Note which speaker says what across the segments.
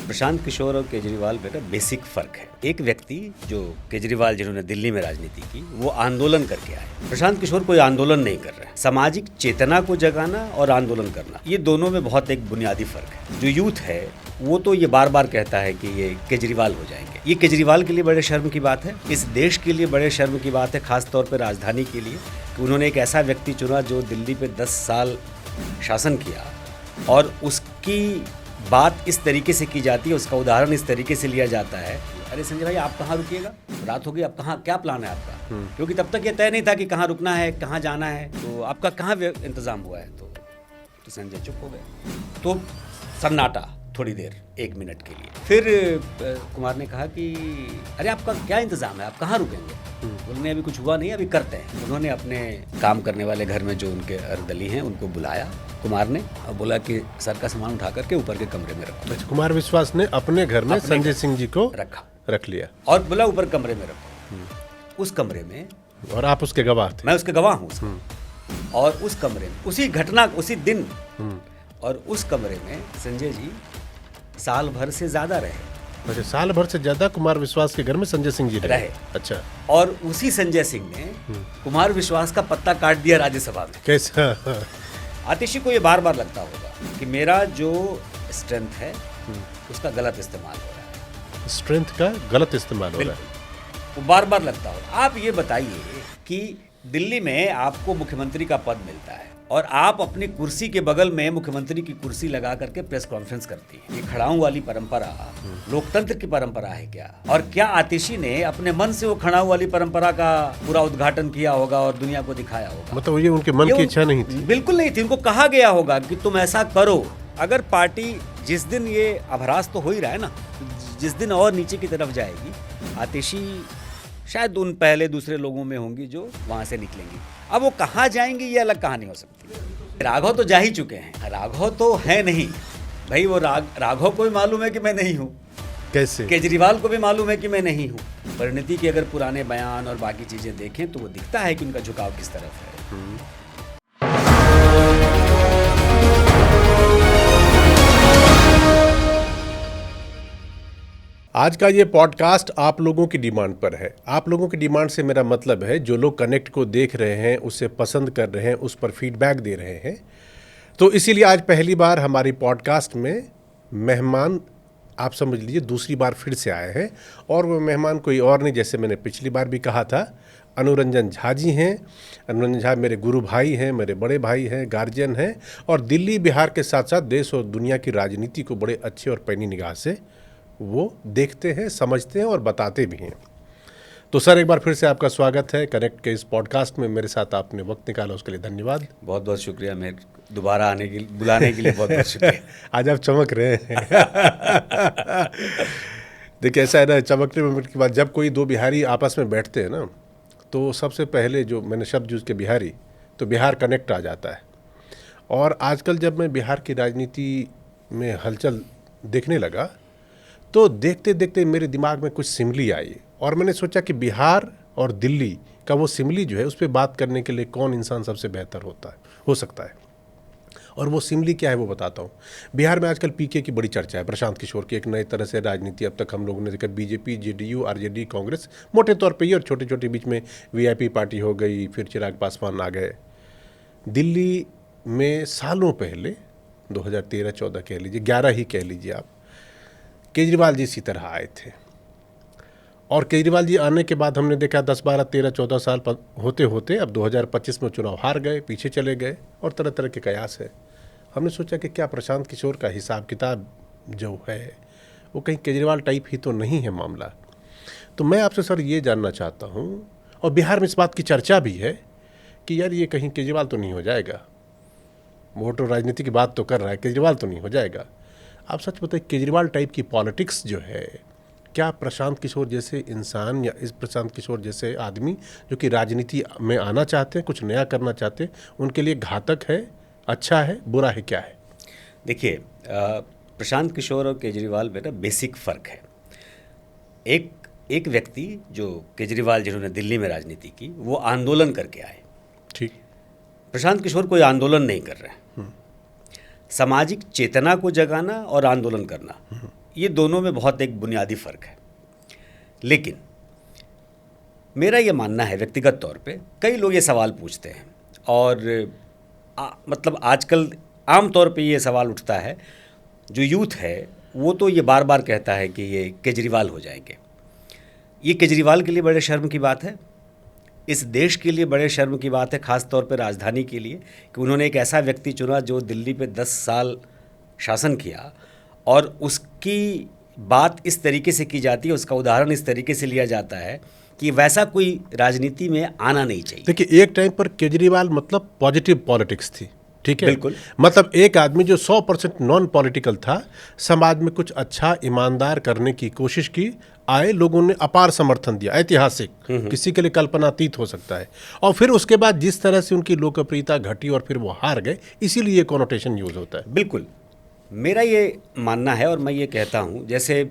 Speaker 1: प्रशांत किशोर और केजरीवाल बेटा बेसिक फर्क है। एक व्यक्ति जो केजरीवाल जिन्होंने दिल्ली में राजनीति की, वो आंदोलन करके आए। प्रशांत किशोर कोई आंदोलन नहीं कर रहे हैं। सामाजिक चेतना को जगाना और आंदोलन करना, ये दोनों में बहुत एक बुनियादी फर्क है। जो यूथ है वो तो ये बार बार कहता है कि ये केजरीवाल हो जाएंगे। ये केजरीवाल के लिए बड़े शर्म की बात है, इस देश के लिए बड़े शर्म की बात है, खास तौर पर राजधानी के लिए, कि उन्होंने एक ऐसा व्यक्ति चुना जो दिल्ली पे 10 साल शासन किया और उसकी बात इस तरीके से की जाती है, उसका उदाहरण इस तरीके से लिया जाता है। अरे संजय भाई, आप कहाँ रुकिएगा, रात हो गई, आप कहाँ, क्या प्लान है आपका? क्योंकि तब तक ये तय नहीं था कि कहाँ रुकना है, कहाँ जाना है, तो आपका कहाँ इंतजाम हुआ है? तो संजय चुप हो गए। तो सन्नाटा थोड़ी देर, 1 मिनट के लिए। फिर कुमार ने कहा कि अरे आपका क्या इंतजाम है, आप कहाँ रुकेंगे? बोलने अभी कुछ हुआ नहीं, अभी करते हैं। उन्होंने अपने काम करने वाले घर में जो उनके अर्दली हैं उनको बुलाया कुमार ने, और बोला कि सर का सामान उठा करके ऊपर के कमरे में रखो।
Speaker 2: अच्छा, कुमार विश्वास ने अपने घर में संजय सिंह जी को रख लिया
Speaker 1: और बोला ऊपर कमरे में रखो। उस कमरे में,
Speaker 2: और आप उसके गवाह थे?
Speaker 1: मैं उसके गवाह हूँ। और उस कमरे में, उसी घटना, उसी दिन, और उस कमरे में संजय जी साल भर से ज्यादा रहे।
Speaker 2: अच्छा, साल भर से ज्यादा कुमार विश्वास के घर में संजय सिंह जी रहे।
Speaker 1: अच्छा, और उसी संजय सिंह ने कुमार विश्वास का पत्ता काट दिया राज्यसभा में।
Speaker 2: कैसा?
Speaker 1: आतिशी को ये बार बार लगता होगा कि मेरा जो स्ट्रेंथ है उसका गलत इस्तेमाल हो रहा है।
Speaker 2: स्ट्रेंथ का गलत इस्तेमाल हो रहा है,
Speaker 1: वो बार बार लगता होगा। आप ये बताइए कि दिल्ली में आपको मुख्यमंत्री का पद मिलता है और आप अपनी कुर्सी के बगल में मुख्यमंत्री की कुर्सी लगा करके प्रेस कॉन्फ्रेंस करती है। ये खड़ाऊ वाली परंपरा लोकतंत्र की परंपरा है क्या? और क्या आतिशी ने अपने मन से वो खड़ाऊ वाली परंपरा का पूरा उद्घाटन किया होगा और दुनिया को दिखाया होगा?
Speaker 2: मतलब ये उनके मन की इच्छा नहीं थी?
Speaker 1: बिल्कुल नहीं थी। उनको कहा गया होगा कि तुम ऐसा करो। अगर पार्टी जिस दिन, ये अभ्यास तो हो ही रहा है ना, जिस दिन और नीचे की तरफ जाएगी, आतिशी शायद उन पहले दूसरे लोगों में होंगी जो वहां से निकलेंगी। अब वो कहाँ जाएंगी ये अलग कहानी हो सकती है। राघव तो जा ही चुके हैं, राघव तो है नहीं भाई। वो राघव को भी मालूम है कि मैं नहीं हूँ।
Speaker 2: कैसे?
Speaker 1: केजरीवाल को भी मालूम है कि मैं नहीं हूँ। परिणति के अगर पुराने बयान और बाकी चीजें देखें तो वो दिखता है कि उनका झुकाव किस तरफ है।
Speaker 2: आज का ये पॉडकास्ट आप लोगों की डिमांड पर है। आप लोगों की डिमांड से मेरा मतलब है जो लोग कनेक्ट को देख रहे हैं, उसे पसंद कर रहे हैं, उस पर फीडबैक दे रहे हैं। तो इसीलिए आज पहली बार हमारी पॉडकास्ट में मेहमान, आप समझ लीजिए दूसरी बार फिर से आए हैं। और वो मेहमान कोई और नहीं, जैसे मैंने पिछली बार भी कहा था, अनुरंजन झा जी हैं। अनुरंजन झा मेरे गुरु भाई हैं, मेरे बड़े भाई हैं, गार्जियन हैं, और दिल्ली बिहार के साथ साथ देश और दुनिया की राजनीति को बड़े अच्छे और पैनी निगाह से वो देखते हैं, समझते हैं और बताते भी हैं। तो सर, एक बार फिर से आपका स्वागत है कनेक्ट के इस पॉडकास्ट में। मेरे साथ आपने वक्त निकाला, उसके लिए धन्यवाद।
Speaker 1: बहुत बहुत शुक्रिया। मैं दोबारा आने के, बुलाने के लिए बहुत बहुत शुक्रिया।
Speaker 2: आज आप चमक रहे हैं। देखिए, ऐसा है ना, चमकने में की बात, जब कोई दो बिहारी आपस में बैठते हैं ना, तो सबसे पहले जो मैंने शब्द यूज़ किया बिहारी, तो बिहार कनेक्ट आ जाता है। और आजकल जब मैं बिहार की राजनीति में हलचल देखने लगा, तो देखते देखते मेरे दिमाग में कुछ सिमली आई, और मैंने सोचा कि बिहार और दिल्ली का वो सिमली जो है, उस पर बात करने के लिए कौन इंसान सबसे बेहतर हो सकता है। और वो सिमली क्या है वो बताता हूँ। बिहार में आजकल पीके की बड़ी चर्चा है, प्रशांत किशोर की एक नए तरह से राजनीति। अब तक हम लोगों ने देखा बीजेपी, जेडीयू, आरजेडी, कांग्रेस मोटे तौर पे ही, और छोटे छोटे बीच में वीआईपी पार्टी हो गई, फिर चिराग पासवान आ गए। दिल्ली में सालों पहले 2013-14 कह लीजिए, 11 ही कह लीजिए आप, केजरीवाल जी इसी तरह आए थे। और केजरीवाल जी आने के बाद हमने देखा 10, 12, 13, 14 साल होते होते अब 2025 में चुनाव हार गए, पीछे चले गए, और तरह तरह के कयास है। हमने सोचा कि क्या प्रशांत किशोर का हिसाब किताब जो है वो कहीं केजरीवाल टाइप ही तो नहीं है मामला। तो मैं आपसे सर ये जानना चाहता हूँ, और बिहार में इस बात की चर्चा भी है कि यार ये कहीं केजरीवाल तो नहीं हो जाएगा, वोट और राजनीति की बात तो कर रहा है, केजरीवाल तो नहीं हो जाएगा। आप सच बताइए, केजरीवाल टाइप की पॉलिटिक्स जो है, क्या प्रशांत किशोर जैसे इंसान या इस प्रशांत किशोर जैसे आदमी जो कि राजनीति में आना चाहते हैं, कुछ नया करना चाहते हैं, उनके लिए घातक है, अच्छा है, बुरा है, क्या है?
Speaker 1: देखिए, प्रशांत किशोर और केजरीवाल बेटा बेसिक फर्क है। एक व्यक्ति जो केजरीवाल जिन्होंने दिल्ली में राजनीति की, वो आंदोलन करके आए।
Speaker 2: ठीक।
Speaker 1: प्रशांत किशोर कोई आंदोलन नहीं कर रहे हैं। सामाजिक चेतना को जगाना और आंदोलन करना, ये दोनों में बहुत एक बुनियादी फ़र्क है। लेकिन मेरा ये मानना है व्यक्तिगत तौर पे, कई लोग ये सवाल पूछते हैं और मतलब आजकल आम तौर पे ये सवाल उठता है, जो यूथ है वो तो ये बार बार कहता है कि ये केजरीवाल हो जाएंगे। ये केजरीवाल के लिए बड़े शर्म की बात है, इस देश के लिए बड़े शर्म की बात है, ख़ास तौर पे राजधानी के लिए, कि उन्होंने एक ऐसा व्यक्ति चुना जो दिल्ली पे 10 साल शासन किया और उसकी बात इस तरीके से की जाती है, उसका उदाहरण इस तरीके से लिया जाता है कि वैसा कोई राजनीति में आना नहीं चाहिए।
Speaker 2: देखिए, एक टाइम पर केजरीवाल मतलब पॉजिटिव पॉलिटिक्स थी, ठीक है,
Speaker 1: बिल्कुल।
Speaker 2: मतलब एक आदमी जो 100% नॉन पॉलिटिकल था, समाज में कुछ अच्छा ईमानदार करने की कोशिश की, आए, लोगों ने अपार समर्थन दिया, ऐतिहासिक, किसी के लिए कल्पनातीत हो सकता है। और फिर उसके बाद जिस तरह से उनकी लोकप्रियता घटी और फिर वो हार गए, इसीलिए ये कॉनोटेशन यूज होता है।
Speaker 1: बिल्कुल, मेरा ये मानना है और मैं ये कहता हूँ, जैसे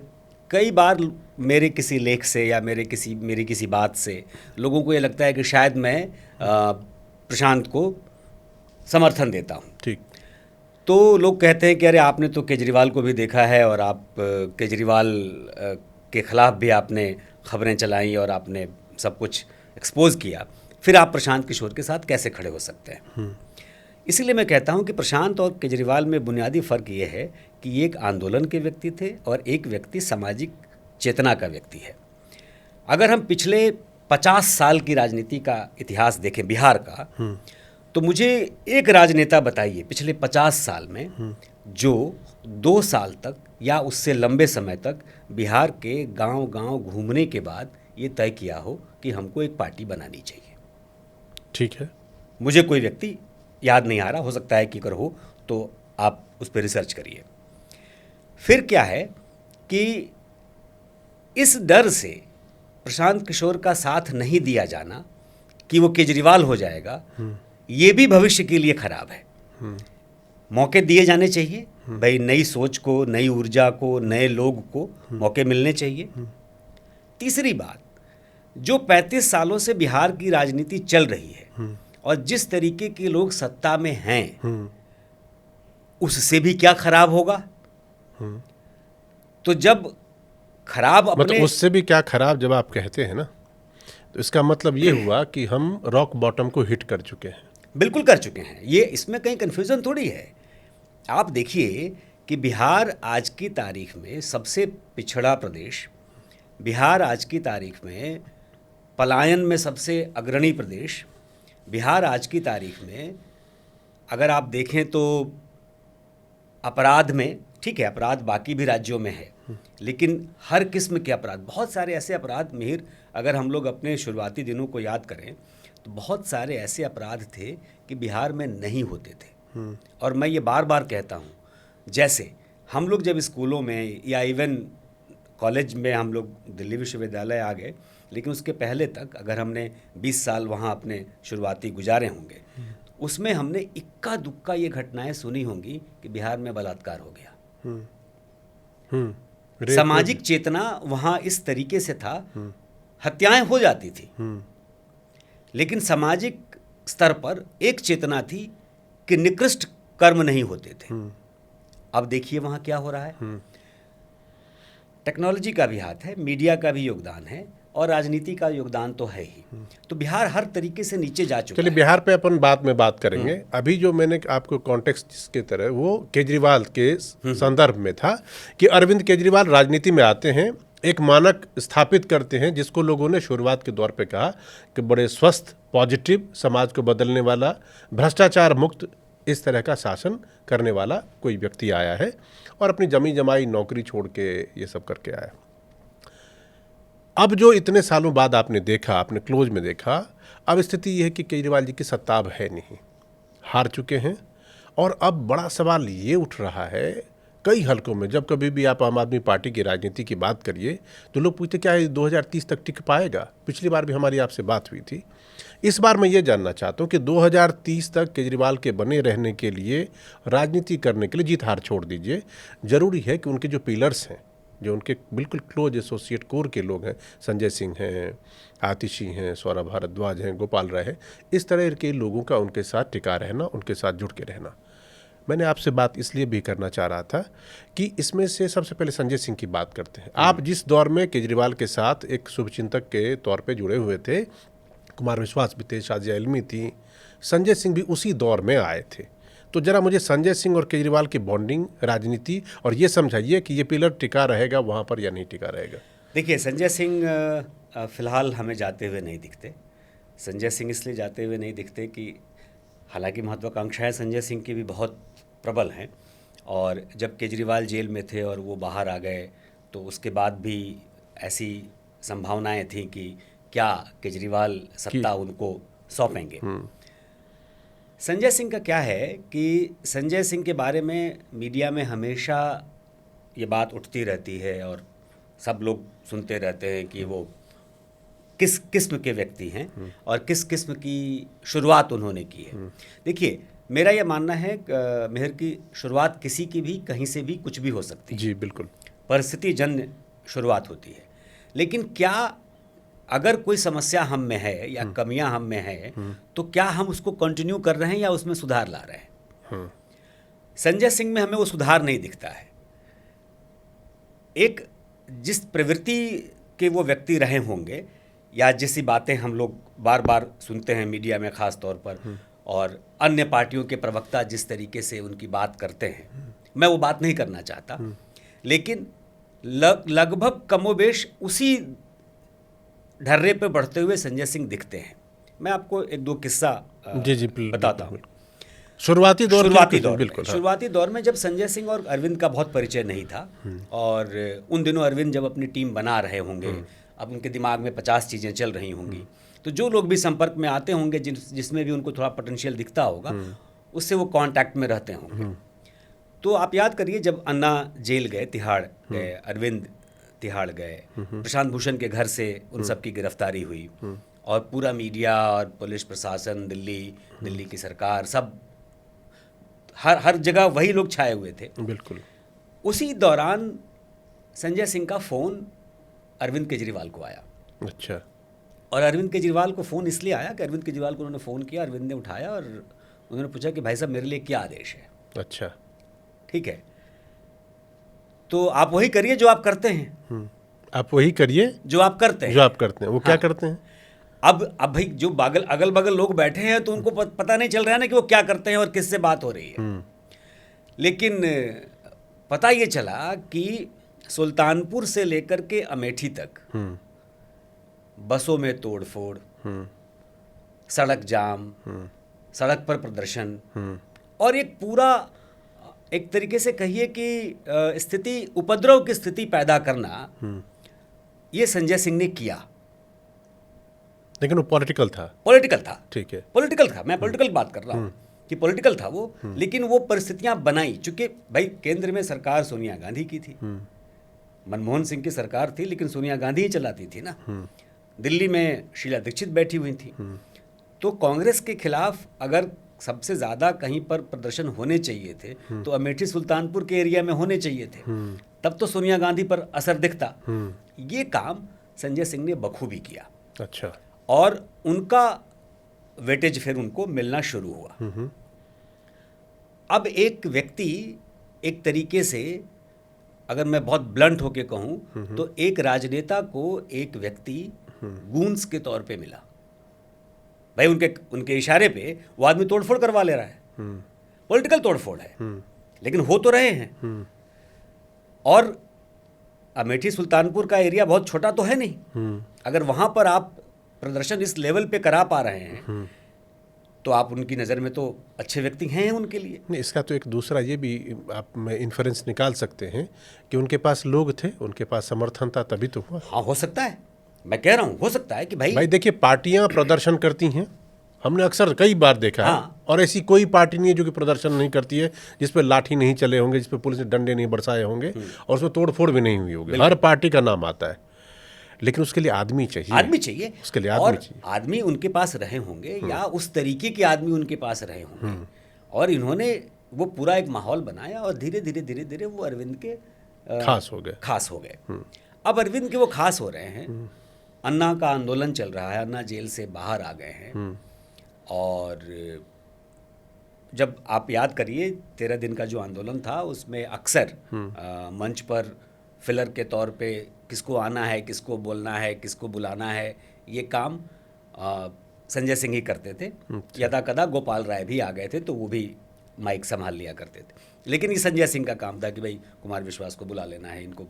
Speaker 1: कई बार मेरे किसी लेख से या मेरी किसी बात से लोगों को ये लगता है कि शायद मैं प्रशांत को समर्थन देता हूँ।
Speaker 2: ठीक।
Speaker 1: तो लोग कहते हैं कि अरे आपने तो केजरीवाल को भी देखा है और आप केजरीवाल के ख़िलाफ़ भी आपने खबरें चलाई और आपने सब कुछ एक्सपोज किया, फिर आप प्रशांत किशोर के साथ कैसे खड़े हो सकते हैं। इसीलिए मैं कहता हूं कि प्रशांत और केजरीवाल में बुनियादी फ़र्क ये है कि ये एक आंदोलन के व्यक्ति थे और एक व्यक्ति सामाजिक चेतना का व्यक्ति है। अगर हम पिछले 50 साल की राजनीति का इतिहास देखें बिहार का, तो मुझे एक राजनेता बताइए पिछले 50 साल में जो 2 साल तक या उससे लंबे समय तक बिहार के गांव-गांव घूमने के बाद ये तय किया हो कि हमको एक पार्टी बनानी चाहिए।
Speaker 2: ठीक है,
Speaker 1: मुझे कोई व्यक्ति याद नहीं आ रहा, हो सकता है कि अगर हो तो आप उस पर रिसर्च करिए। फिर क्या है कि इस डर से प्रशांत किशोर का साथ नहीं दिया जाना कि वो केजरीवाल हो जाएगा, ये भी भविष्य के लिए खराब है। मौके दिए जाने चाहिए भाई, नई सोच को, नई ऊर्जा को, नए लोग को मौके मिलने चाहिए। तीसरी बात, जो 35 सालों से बिहार की राजनीति चल रही है और जिस तरीके के लोग सत्ता में हैं, उससे भी क्या खराब होगा। तो जब खराब अपने
Speaker 2: मतलब उससे भी क्या खराब जब आप कहते हैं ना, तो इसका मतलब ये हुआ कि हम रॉक बॉटम को हिट कर चुके हैं।
Speaker 1: बिल्कुल कर चुके हैं, ये इसमें कहीं कन्फ्यूज़न थोड़ी है। आप देखिए कि बिहार आज की तारीख में सबसे पिछड़ा प्रदेश, बिहार आज की तारीख में पलायन में सबसे अग्रणी प्रदेश, बिहार आज की तारीख में अगर आप देखें तो अपराध में, ठीक है अपराध बाकी भी राज्यों में है, लेकिन हर किस्म के अपराध, बहुत सारे ऐसे अपराध, मिहिर अगर हम लोग अपने शुरुआती दिनों को याद करें तो बहुत सारे ऐसे अपराध थे कि बिहार में नहीं होते थे। और मैं ये बार बार कहता हूँ, जैसे हम लोग जब स्कूलों में या इवन कॉलेज में हम लोग दिल्ली विश्वविद्यालय आ गए, लेकिन उसके पहले तक अगर हमने 20 साल वहाँ अपने शुरुआती गुजारे होंगे, उसमें हमने इक्का दुक्का ये घटनाएं सुनी होंगी कि बिहार में बलात्कार हो गया। सामाजिक चेतना वहाँ इस तरीके से था, हत्याएं हो जाती थी, लेकिन सामाजिक स्तर पर एक चेतना थी कि निकृष्ट कर्म नहीं होते थे। अब देखिए वहाँ क्या हो रहा है। टेक्नोलॉजी का भी हाथ है, मीडिया का भी योगदान है और राजनीति का योगदान तो है ही। तो बिहार हर तरीके से नीचे जा चुका है।
Speaker 2: चलिए बिहार पे अपन बाद में बात करेंगे। अभी जो मैंने आपको कॉन्टेक्स्ट की तरह वो केजरीवाल के संदर्भ में था कि अरविंद केजरीवाल राजनीति में आते हैं, एक मानक स्थापित करते हैं जिसको लोगों ने शुरुआत के दौर पे कहा कि बड़े स्वस्थ, पॉजिटिव, समाज को बदलने वाला, भ्रष्टाचार मुक्त इस तरह का शासन करने वाला कोई व्यक्ति आया है और अपनी जमी जमाई नौकरी छोड़ के ये सब करके आया। अब जो इतने सालों बाद आपने देखा, आपने क्लोज में देखा, अब स्थिति ये है कि केजरीवाल जी की सत्ता अब है नहीं, हार चुके हैं। और अब बड़ा सवाल ये उठ रहा है कई हलकों में, जब कभी भी आप आम आदमी पार्टी की राजनीति की बात करिए तो लोग पूछते क्या है 2030 तक टिक पाएगा। पिछली बार भी हमारी आपसे बात हुई थी। इस बार मैं ये जानना चाहता हूँ कि 2030 तक केजरीवाल के बने रहने के लिए, राजनीति करने के लिए, जीत हार छोड़ दीजिए, ज़रूरी है कि उनके जो पिलर्स हैं, जो उनके बिल्कुल क्लोज एसोसिएट कोर के लोग हैं, संजय सिंह हैं, आतिशी हैं, सौरभ भारद्वाज हैं, गोपाल राय हैं, इस तरह के लोगों का उनके साथ टिका रहना, उनके साथ जुड़ के रहना। मैंने आपसे बात इसलिए भी करना चाह रहा था कि इसमें से सबसे पहले संजय सिंह की बात करते हैं। आप जिस दौर में केजरीवाल के साथ एक शुभचिंतक के तौर पे जुड़े हुए थे, कुमार विश्वास भी थे, शाजिया इल्मी थी, संजय सिंह भी उसी दौर में आए थे। तो जरा मुझे संजय सिंह और केजरीवाल की बॉन्डिंग, राजनीति और ये समझाइए कि ये पिलर टिका रहेगा वहाँ पर या नहीं टिका रहेगा।
Speaker 1: देखिए, संजय सिंह फिलहाल हमें जाते हुए नहीं दिखते। संजय सिंह इसलिए जाते हुए नहीं दिखते कि हालांकि महत्वाकांक्षाएं संजय सिंह की भी बहुत प्रबल हैं, और जब केजरीवाल जेल में थे और वो बाहर आ गए तो उसके बाद भी ऐसी संभावनाएं थी कि क्या केजरीवाल सत्ता उनको सौंपेंगे। संजय सिंह का क्या है कि संजय सिंह के बारे में मीडिया में हमेशा ये बात उठती रहती है और सब लोग सुनते रहते हैं कि वो किस किस्म के व्यक्ति हैं और किस किस्म की शुरुआत उन्होंने की है। देखिए, मेरा यह मानना है मेहर की शुरुआत किसी की भी कहीं से भी कुछ भी हो सकती है।
Speaker 2: जी बिल्कुल,
Speaker 1: परिस्थिति जन्य शुरुआत होती है। लेकिन क्या अगर कोई समस्या हम में है या कमियां हम में है तो क्या हम उसको कंटिन्यू कर रहे हैं या उसमें सुधार ला रहे हैं? संजय सिंह में हमें वो सुधार नहीं दिखता है। एक जिस प्रवृत्ति के वो व्यक्ति रहे होंगे या जैसी बातें हम लोग बार बार सुनते हैं मीडिया में ख़ास तौर पर, और अन्य पार्टियों के प्रवक्ता जिस तरीके से उनकी बात करते हैं, मैं वो बात नहीं करना चाहता, लेकिन लगभग कमोबेश उसी ढर्रे पे बढ़ते हुए संजय सिंह दिखते हैं। मैं आपको एक दो किस्सा बताता हूँ।
Speaker 2: शुरुआती
Speaker 1: दौर में जब संजय सिंह और अरविंद का बहुत परिचय नहीं था, और उन दिनों अरविंद जब अपनी टीम बना रहे होंगे, अब उनके दिमाग में 50 चीज़ें चल रही होंगी, तो जो लोग भी संपर्क में आते होंगे, जिसमें भी उनको थोड़ा पोटेंशियल दिखता होगा, उससे वो कांटेक्ट में रहते होंगे। तो आप याद करिए, जब अन्ना जेल गए, तिहाड़ गए, अरविंद तिहाड़ गए, प्रशांत भूषण के घर से उन सब की गिरफ्तारी हुई, और पूरा मीडिया और पुलिस प्रशासन, दिल्ली की सरकार, सब हर जगह वही लोग छाए हुए थे।
Speaker 2: बिल्कुल।
Speaker 1: उसी दौरान संजय सिंह का फ़ोन अरविंद केजरीवाल को आया।
Speaker 2: अच्छा।
Speaker 1: और अरविंद केजरीवाल को फ़ोन इसलिए आया कि अरविंद केजरीवाल को उन्होंने फ़ोन किया, अरविंद ने उठाया और उन्होंने पूछा कि भाई साहब मेरे लिए क्या आदेश है।
Speaker 2: अच्छा,
Speaker 1: ठीक है, तो आप वही करिए जो आप करते हैं।
Speaker 2: आप वही करिए
Speaker 1: जो आप करते हैं।
Speaker 2: वो क्या करते हैं?
Speaker 1: अब भाई जो अगल बगल लोग बैठे हैं तो उनको पता नहीं चल रहा है ना कि वो क्या करते हैं और किससे बात हो रही है। लेकिन पता ये चला कि सुल्तानपुर से लेकर के अमेठी तक बसों में तोड़फोड़, सड़क जाम, सड़क पर प्रदर्शन, और एक पूरा एक तरीके से कहिए कि स्थिति, उपद्रव की स्थिति पैदा करना, ये संजय सिंह ने किया।
Speaker 2: लेकिन वो पॉलिटिकल था।
Speaker 1: ठीक है, पॉलिटिकल था। मैं पॉलिटिकल बात कर रहा हूँ कि पॉलिटिकल था वो, लेकिन वो परिस्थितियां बनाई, चूंकि भाई केंद्र में सरकार सोनिया गांधी की थी, मनमोहन सिंह की सरकार थी, लेकिन सोनिया गांधी ही चलाती थी ना। दिल्ली में शीला दीक्षित बैठी हुई थी। तो कांग्रेस के खिलाफ अगर सबसे ज़्यादा कहीं पर प्रदर्शन होने चाहिए थे तो अमेठी सुल्तानपुर के एरिया में होने चाहिए थे, तब तो सोनिया गांधी पर असर दिखता। ये काम संजय सिंह ने बखूबी किया।
Speaker 2: अच्छा।
Speaker 1: और उनका वेटेज फिर उनको मिलना शुरू हुआ। अब एक व्यक्ति, एक तरीके से अगर मैं बहुत ब्लंट होके कहूँ तो एक राजनेता को एक व्यक्ति गूंस के तौर पे मिला। भाई उनके इशारे पे वो आदमी तोड़फोड़ करवा ले रहा है, पॉलिटिकल तोड़फोड़ है, लेकिन हो तो रहे हैं। और अमेठी सुल्तानपुर का एरिया बहुत छोटा तो है नहीं। अगर वहाँ पर आप प्रदर्शन इस लेवल पे करा पा रहे हैं तो आप उनकी नज़र में तो अच्छे व्यक्ति हैं उनके लिए।
Speaker 2: नहीं, इसका तो एक दूसरा ये भी आप में इन्फ्रेंस निकाल सकते हैं कि उनके पास लोग थे, उनके पास समर्थन था, तभी तो हुआ।
Speaker 1: हाँ, हो सकता है, मैं कह रहा हूँ हो सकता है कि भाई
Speaker 2: देखिए, पार्टियां प्रदर्शन करती हैं, हमने अक्सर कई बार देखा है। और ऐसी कोई पार्टी नहीं है जो कि प्रदर्शन नहीं करती है, जिस पे लाठी नहीं चले होंगे, जिस पे पुलिस ने डंडे नहीं बरसाए होंगे और उसमें तोड़फोड़ भी नहीं हुई होगी। हर पार्टी का नाम आता है, लेकिन उसके लिए आदमी चाहिए। उसके लिए आदमी चाहिए।
Speaker 1: आदमी उनके पास रहे होंगे या उस तरीके के आदमी उनके पास रहे होंगे, और इन्होंने वो पूरा एक माहौल बनाया और धीरे धीरे वो अरविंद के खास हो गए। अब अरविंद के वो खास हो रहे हैं। अन्ना का आंदोलन चल रहा है, अन्ना जेल से बाहर आ गए हैं, और जब आप याद करिए 13 दिन का जो आंदोलन था उसमें अक्सर मंच पर फिलर के तौर पे किसको आना है, किसको बोलना है, किसको बुलाना है, ये काम संजय सिंह ही करते थे। यदा कदा गोपाल राय भी आ गए थे तो वो भी माइक संभाल लिया करते थे, लेकिन ये संजय सिंह का काम था कि भाई कुमार विश्वास को बुला लेना है इनको,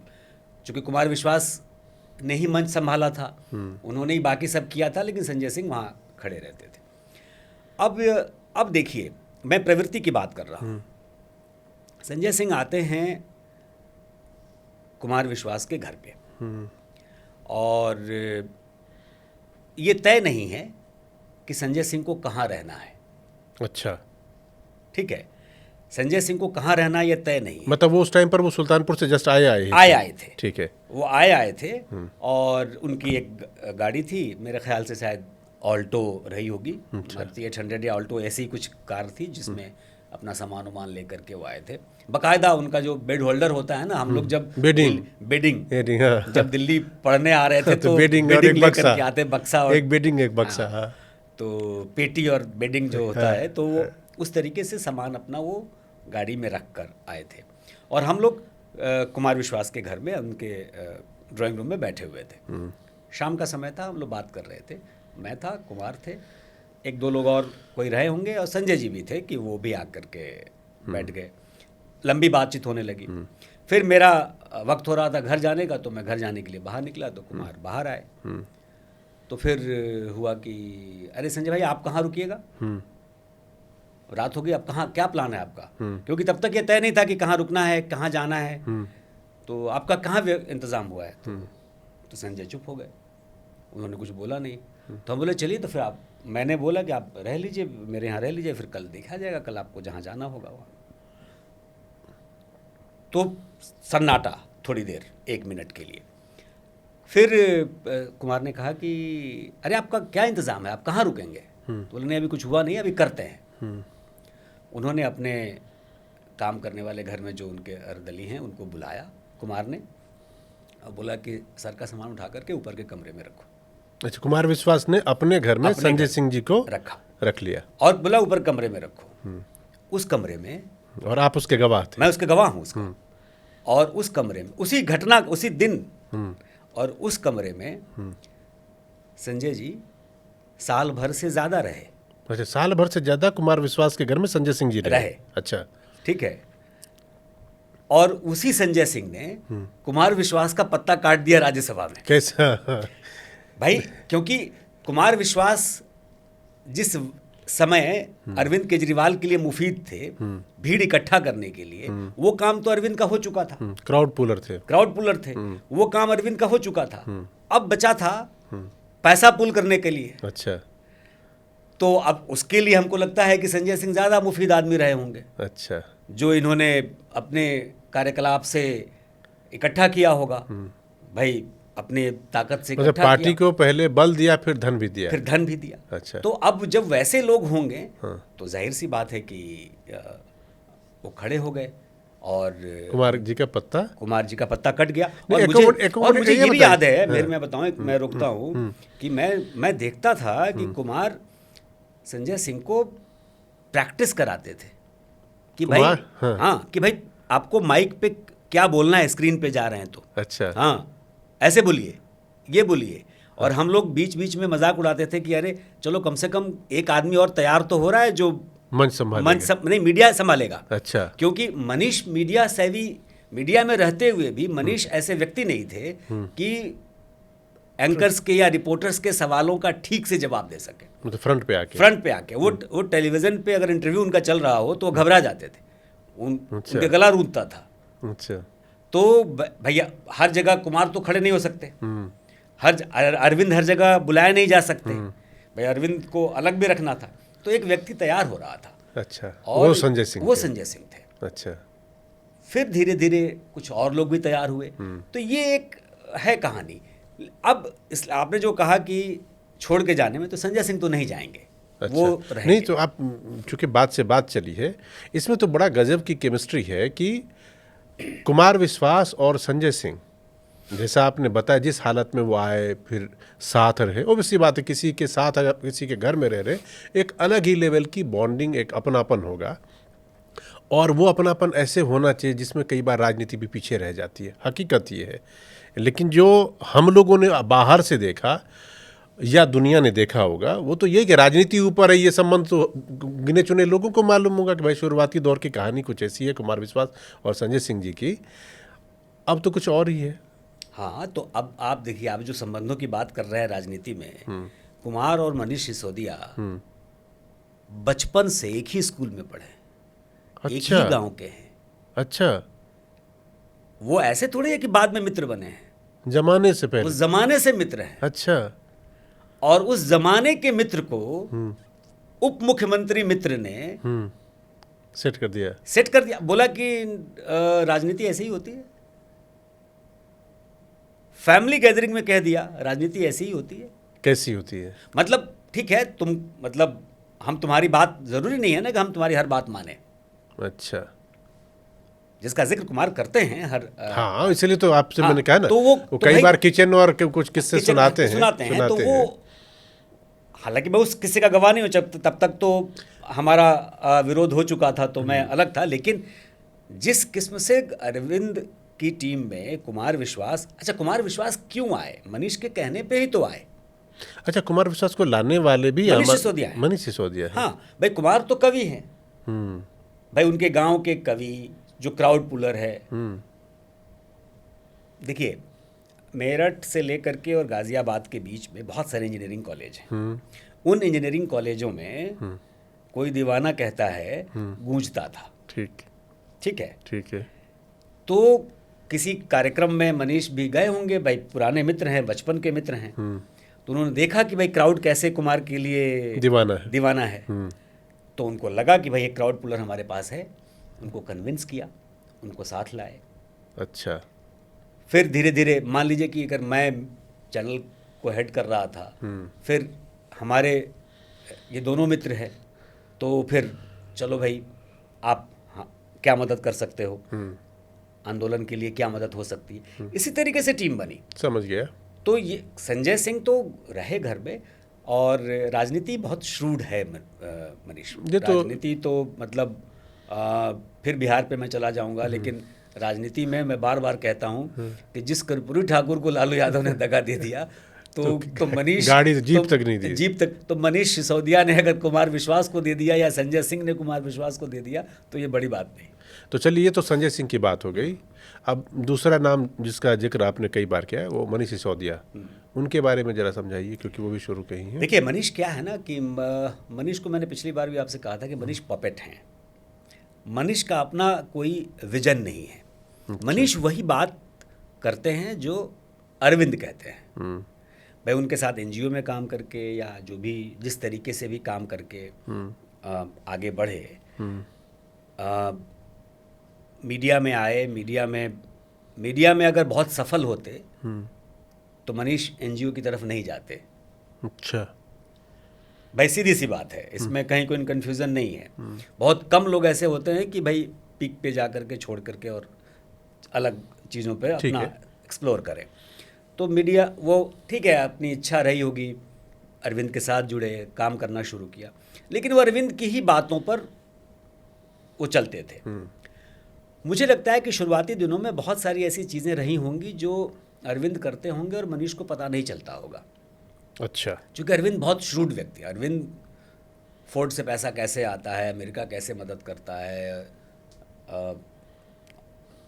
Speaker 1: चूँकि कुमार विश्वास ने ही मंच संभाला था, उन्होंने ही बाकी सब किया था, लेकिन संजय सिंह वहाँ खड़े रहते थे। अब देखिए, मैं प्रवृत्ति की बात कर रहा हूँ। संजय सिंह आते हैं कुमार विश्वास के घर पे और ये तय नहीं है कि संजय सिंह को कहाँ रहना है।
Speaker 2: अच्छा,
Speaker 1: ठीक है, संजय सिंह को कहाँ रहना ये तय नहीं है।
Speaker 2: मतलब वो उस टाइम पर वो सुल्तानपुर से जस्ट आए
Speaker 1: थे।
Speaker 2: ठीक है,
Speaker 1: वो आए थे और उनकी एक गाड़ी थी, मेरे ख्याल से शायद ऑल्टो रही होगी, 800 या ऑल्टो ऐसी कुछ कार थी जिसमें अपना सामान उमान लेकर के वो आए थे। बाकायदा उनका जो बेड होल्डर होता है ना, हम लोग जब बेडिंग जब दिल्ली पढ़ने आ रहे थे तो
Speaker 2: बेडिंग
Speaker 1: लेकर के आते, बक्सा और
Speaker 2: एक बेडिंग एक बक्सा। हाँ।
Speaker 1: तो पेटी और बेडिंग जो होता है, तो वो उस तरीके से सामान अपना वो गाड़ी में रख कर आए थे और हम लोग कुमार विश्वास के घर में उनके ड्राइंग रूम में बैठे हुए थे। शाम का समय था, हम लोग बात कर रहे थे, मैं था, कुमार थे, एक दो लोग और कोई रहे होंगे और संजय जी भी थे कि वो भी आकर के बैठ गए। लंबी बातचीत होने लगी। फिर मेरा वक्त हो रहा था घर जाने का, तो मैं घर जाने के लिए बाहर निकला तो कुमार बाहर आए। तो फिर हुआ कि अरे संजय भाई आप कहाँ रुकिएगा, रात हो गई, अब कहाँ, क्या प्लान है आपका? क्योंकि तब तक ये तय नहीं था कि कहाँ रुकना है, कहाँ जाना है, तो आपका कहाँ इंतज़ाम हुआ है? तो संजय चुप हो गए, उन्होंने कुछ बोला नहीं। तो हम बोले चलिए, तो फिर मैंने बोला कि आप रह लीजिए, मेरे यहाँ रह लीजिए, फिर कल देखा जाएगा, कल आपको जहाँ जाना होगा वहाँ। तो सन्नाटा थोड़ी देर, 1 मिनट के लिए। फिर कुमार ने कहा कि अरे आपका क्या इंतज़ाम है, आप कहाँ रुकेंगे? तो बोले नहीं अभी कुछ हुआ नहीं, अभी करते हैं। उन्होंने अपने काम करने वाले घर में जो उनके अर्दली हैं उनको बुलाया कुमार ने और बोला कि सर का सामान उठा करके ऊपर के कमरे में रखो।
Speaker 2: अच्छा, कुमार विश्वास ने अपने घर में संजय सिंह जी को रख लिया और
Speaker 1: बोला ऊपर कमरे में रखो। उस कमरे में,
Speaker 2: और आप उसके गवाह थे?
Speaker 1: मैं उसके गवाह हूँ उसका। और उस कमरे में उसी घटना, उसी दिन और उस कमरे में संजय जी साल भर से ज़्यादा रहे।
Speaker 2: अच्छा, साल भर से ज़्यादा कुमार विश्वास के घर में संजय सिंह जी रहे। अच्छा,
Speaker 1: ठीक है। और उसी संजय सिंह ने कुमार विश्वास का पत्ता काट दिया राज्यसभा में।
Speaker 2: कैसा?
Speaker 1: भाई, क्योंकि कुमार विश्वास जिस समय अरविंद केजरीवाल के लिए मुफीद थे, भीड़ इकट्ठा करने के लिए, वो काम तो अरविंद का हो चुका था।
Speaker 2: क्राउड पुलर थे।
Speaker 1: वो काम अरविंद का हो चुका था। अब बचा था पैसा पुल करने के लिए।
Speaker 2: अच्छा,
Speaker 1: तो अब उसके लिए हमको लगता है कि संजय सिंह ज़्यादा मुफीद आदमी रहे होंगे।
Speaker 2: अच्छा,
Speaker 1: जो इन्होंने अपने कार्यकलाप से इकट्ठा किया होगा, भाई अपने ताकत से
Speaker 2: मतलब पार्टी को पहले बल दिया, फिर धन भी दिया। अच्छा,
Speaker 1: तो अब जब वैसे लोग होंगे तो जाहिर सी बात है कि वो खड़े हो गए और
Speaker 2: कुमार जी का पत्ता
Speaker 1: कट गया। और मुझे ये भी याद है, मैं बताऊं, मैं रोकता हूँ कि मैं देखता था कि कुमार संजय सिंह को प्रैक्टिस कराते थे कि भाई कि भाई आपको माइक पे क्या बोलना है, स्क्रीन पे जा रहे हैं तो।
Speaker 2: अच्छा,
Speaker 1: हाँ, ऐसे बोलिए, ये बोलिए। और हम लोग बीच बीच में मजाक उड़ाते थे कि अरे चलो कम से कम एक आदमी और तैयार तो हो रहा है जो नहीं मीडिया संभालेगा।
Speaker 2: अच्छा,
Speaker 1: क्योंकि मनीष मीडिया सेवी, मीडिया में रहते हुए भी मनीष ऐसे व्यक्ति नहीं थे कि एंकर्स के या रिपोर्टर्स के सवालों का ठीक से जवाब दे सके।
Speaker 2: मतलब फ्रंट पे आके
Speaker 1: वो टेलीविजन पे अगर इंटरव्यू उनका चल रहा हो तो वो घबरा जाते थे, उनके गला रूंधता था।
Speaker 2: अच्छा,
Speaker 1: तो भैया हर जगह कुमार तो खड़े नहीं हो सकते, अरविंद हर जगह बुलाए नहीं जा सकते, भाई अरविंद को अलग भी रखना था। तो एक व्यक्ति तैयार हो रहा था।
Speaker 2: अच्छा, और वो संजय सिंह थे।
Speaker 1: अच्छा, फिर धीरे धीरे कुछ और लोग भी तैयार हुए। तो ये एक है कहानी। अब आपने जो कहा कि छोड़ के जाने में, तो संजय सिंह तो नहीं जाएंगे।
Speaker 2: अच्छा,
Speaker 1: वो रहेंगे।
Speaker 2: नहीं तो आप, चूंकि बात से बात चली है, इसमें तो बड़ा गजब की केमिस्ट्री है कि कुमार विश्वास और संजय सिंह जैसा आपने बताया जिस हालत में वो आए फिर साथ रहे, ओबियसली बात है किसी के साथ अगर किसी के घर में रह रहे एक अलग ही लेवल की बॉन्डिंग, एक अपनापन होगा, और वो अपनापन ऐसे होना चाहिए जिसमें कई बार राजनीति भी पीछे रह जाती है, हकीकत ये है। लेकिन जो हम लोगों ने बाहर से देखा या दुनिया ने देखा होगा वो तो ये कि राजनीति ऊपर है, ये संबंध तो गिने चुने लोगों को मालूम होगा कि भाई शुरुआती दौर की कहानी कुछ ऐसी है कुमार विश्वास और संजय सिंह जी की, अब तो कुछ और ही है।
Speaker 1: हाँ, तो अब आप देखिए, आप जो संबंधों की बात कर रहे हैं राजनीति में, कुमार और मनीष सिसोदिया बचपन से एक ही स्कूल में पढ़े, एक
Speaker 2: अच्छा।
Speaker 1: ही गांव के हैं।
Speaker 2: अच्छा,
Speaker 1: वो ऐसे थोड़े है कि बाद में मित्र बने हैं,
Speaker 2: जमाने से पहले।
Speaker 1: उस जमाने से मित्र हैं।
Speaker 2: अच्छा।
Speaker 1: और उस जमाने के मित्र को उप मुख्यमंत्री मित्र ने
Speaker 2: सेट कर दिया।
Speaker 1: सेट कर दिया, बोला कि राजनीति ऐसे ही होती है। फैमिली गैदरिंग में कह दिया राजनीति ऐसी ही होती है।
Speaker 2: कैसी होती है?
Speaker 1: मतलब ठीक है, तुम मतलब हम तुम्हारी बात, जरूरी नहीं है ना कि हम तुम्हारी हर बात माने।
Speaker 2: अच्छा।
Speaker 1: जिसका जिक्र कुमार करते हैं हर
Speaker 2: हाँ, इसलिए तो आपसे
Speaker 1: हाँ,
Speaker 2: मैंने कहा ना,
Speaker 1: तो वो
Speaker 2: कई
Speaker 1: भाई
Speaker 2: बार किचन और कुछ किस्से सुनाते हैं
Speaker 1: तो वो, हालांकि मैं उस किस्से का गवाह नहीं हूँ, तब तक तो हमारा विरोध हो चुका था, तो मैं अलग था। लेकिन जिस किस्म से अरविंद की टीम में कुमार विश्वास, अच्छा कुमार विश्वास क्यों आए? मनीष के कहने पे ही तो आए।
Speaker 2: अच्छा, कुमार विश्वास को लाने वाले भी
Speaker 1: मनीष सिसोदिया हैं।
Speaker 2: मनीष सिसोदिया है।
Speaker 1: हाँ भाई, कुमार तो कवि हैं भाई, उनके गांव के कवि जो क्राउड पुलर है। देखिए, मेरठ से लेकर के और गाजियाबाद के बीच में बहुत सारे इंजीनियरिंग कॉलेज हैं। उन इंजीनियरिंग कॉलेजों में कोई दीवाना कहता है गूंजता था। ठीक है।
Speaker 2: ठीक है।
Speaker 1: तो किसी कार्यक्रम में मनीष भी गए होंगे, भाई पुराने मित्र हैं, बचपन के मित्र हैं, तो उन्होंने देखा कि भाई क्राउड कैसे कुमार के लिए दीवाना है। तो उनको लगा कि भाई एक क्राउड पुलर हमारे पास है, उनको कन्विंस किया, उनको साथ लाए।
Speaker 2: अच्छा।
Speaker 1: फिर धीरे धीरे, मान लीजिए कि अगर मैं चैनल को हेड कर रहा था, फिर हमारे ये दोनों मित्र हैं, तो फिर चलो भाई आप क्या मदद कर सकते हो, आंदोलन के लिए क्या मदद हो सकती है, इसी तरीके से टीम बनी।
Speaker 2: समझ गया।
Speaker 1: तो ये संजय सिंह तो रहे घर में, और राजनीति बहुत श्रूड है मनीष। राजनीति तो मतलब फिर बिहार पे मैं चला जाऊंगा, लेकिन राजनीति में मैं बार बार कहता हूं कि जिस कर्पूरी ठाकुर को लालू यादव ने दगा दे दिया, तो मनीष
Speaker 2: गाड़ी जीप तक नहीं दी,
Speaker 1: जीप तक तो मनीष सिसोदिया ने अगर कुमार विश्वास को दे दिया या संजय सिंह ने कुमार विश्वास को दे दिया, तो ये बड़ी बात नहीं।
Speaker 2: तो चलिए, ये तो संजय सिंह की बात हो गई। अब दूसरा नाम जिसका जिक्र आपने कई बार किया है वो मनीष सिसोदिया, उनके बारे में जरा समझाइए, क्योंकि वो भी शुरू के ही हैं।
Speaker 1: देखिए, मनीष क्या है ना कि मनीष को मैंने पिछली बार भी आपसे कहा था कि मनीष पपेट हैं। मनीष का अपना कोई विजन नहीं है। मनीष वही बात करते हैं जो अरविंद कहते हैं। भाई उनके साथ एनजीओ में काम करके या जो भी जिस तरीके से भी काम करके आगे बढ़े, मीडिया में आए, मीडिया में अगर बहुत सफल होते तो मनीष एनजीओ की तरफ नहीं जाते।
Speaker 2: अच्छा
Speaker 1: भाई, सीधी सी बात है, इसमें कहीं कोई कन्फ्यूज़न नहीं है। बहुत कम लोग ऐसे होते हैं कि भाई पीक पे जा करके छोड़ करके और अलग चीज़ों पे अपना एक्सप्लोर करें। तो मीडिया वो ठीक है, अपनी इच्छा रही होगी, अरविंद के साथ जुड़े, काम करना शुरू किया, लेकिन वो अरविंद की ही बातों पर वो चलते थे। मुझे लगता है कि शुरुआती दिनों में बहुत सारी ऐसी चीज़ें रही होंगी जो अरविंद करते होंगे और मनीष को पता नहीं चलता होगा।
Speaker 2: अच्छा।
Speaker 1: क्योंकि अरविंद बहुत श्रूड व्यक्ति है। अरविंद फोर्ड से पैसा कैसे आता है, अमेरिका कैसे मदद करता है,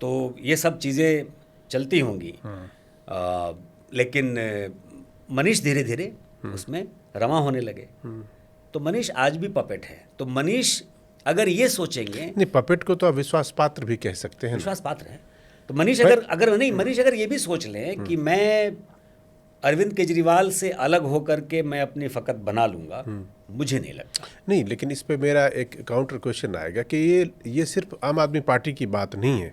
Speaker 1: तो ये सब चीज़ें चलती होंगी। लेकिन मनीष धीरे धीरे उसमें रमा होने लगे। तो मनीष आज भी पपेट है। तो मनीष अगर ये सोचेंगे,
Speaker 2: नहीं, पपेट को तो आप विश्वास पात्र भी कह सकते हैं।
Speaker 1: विश्वास पात्र है। तो मनीष अगर ये भी सोच लें कि मैं अरविंद केजरीवाल से अलग होकर के मैं अपनी फ़कत बना लूँगा, मुझे नहीं लगता।
Speaker 2: नहीं, लेकिन इस पे मेरा एक काउंटर क्वेश्चन आएगा कि ये सिर्फ आम आदमी पार्टी की बात नहीं है।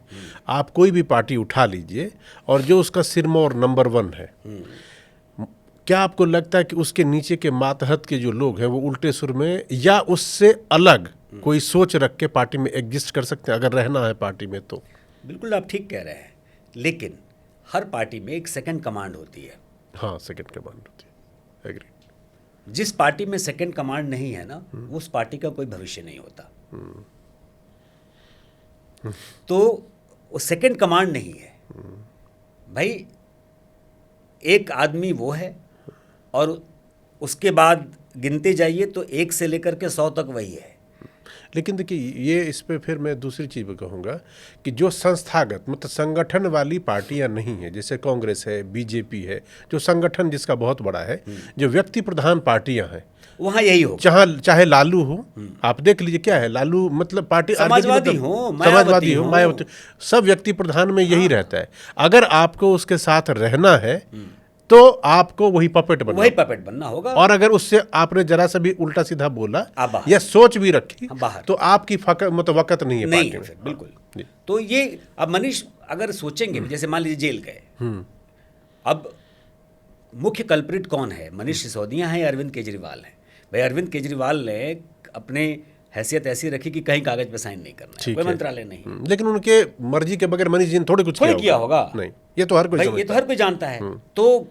Speaker 2: आप कोई भी पार्टी उठा लीजिए और जो उसका सिरमौर नंबर 1 है, क्या आपको लगता है कि उसके नीचे के मातहत के जो लोग हैं वो उल्टे सुर में या उससे अलग कोई सोच रख के पार्टी में एग्जिस्ट कर सकते हैं, अगर रहना है पार्टी में? तो
Speaker 1: बिल्कुल आप ठीक कह रहे हैं, लेकिन हर पार्टी में एक सेकंड कमांड होती है।
Speaker 2: हाँ, सेकंड कमांड होती है, एग्री।
Speaker 1: जिस पार्टी में सेकंड कमांड नहीं है ना, उस पार्टी का कोई भविष्य नहीं होता। तो वो सेकंड कमांड नहीं है भाई, एक आदमी वो है और उसके बाद गिनते जाइए तो 1 से लेकर के 100 तक वही है।
Speaker 2: लेकिन देखिए, ये इस पे फिर मैं दूसरी चीज़ भी कहूँगा कि जो संस्थागत मतलब संगठन वाली पार्टियां नहीं है, जैसे कांग्रेस है, बीजेपी है, जो संगठन जिसका बहुत बड़ा है, जो व्यक्ति प्रधान पार्टियां हैं,
Speaker 1: वहाँ यही हो,
Speaker 2: चाहे लालू हो, आप देख लीजिए क्या है लालू, मतलब पार्टी
Speaker 1: समाजवादी
Speaker 2: मतलब
Speaker 1: हो,
Speaker 2: समाजवादी हो, मायावती, सब व्यक्ति प्रधान में यही रहता है। अगर आपको उसके साथ रहना है तो आपको वही पपेट
Speaker 1: बनना होगा।
Speaker 2: और अगर उससे आपने जरा सा भी उल्टा सीधा बोला
Speaker 1: बाहर,
Speaker 2: या सोच भी रखी
Speaker 1: बाहर,
Speaker 2: तो आपकी मतलब वक़्त नहीं है
Speaker 1: नहीं
Speaker 2: पार्टी में।
Speaker 1: बिल्कुल। तो ये अब मनीष अगर सोचेंगे, जैसे मान लीजिए जेल गए, अब मुख्य कल्प्रिट कौन है? मनीष सिसोदिया है या अरविंद केजरीवाल है? भाई अरविंद केजरीवाल ने अपने हैसियत ऐसी रखी कि कहीं कागज पे साइन नहीं करना है, कोई मंत्रालय नहीं,
Speaker 2: लेकिन उनके मर्जी के बगैर मनीष जी ने थोड़े कुछ
Speaker 1: किया होगा।
Speaker 2: नहीं, ये तो हर कोई
Speaker 1: भाई, ये तो हर कोई जानता है। तो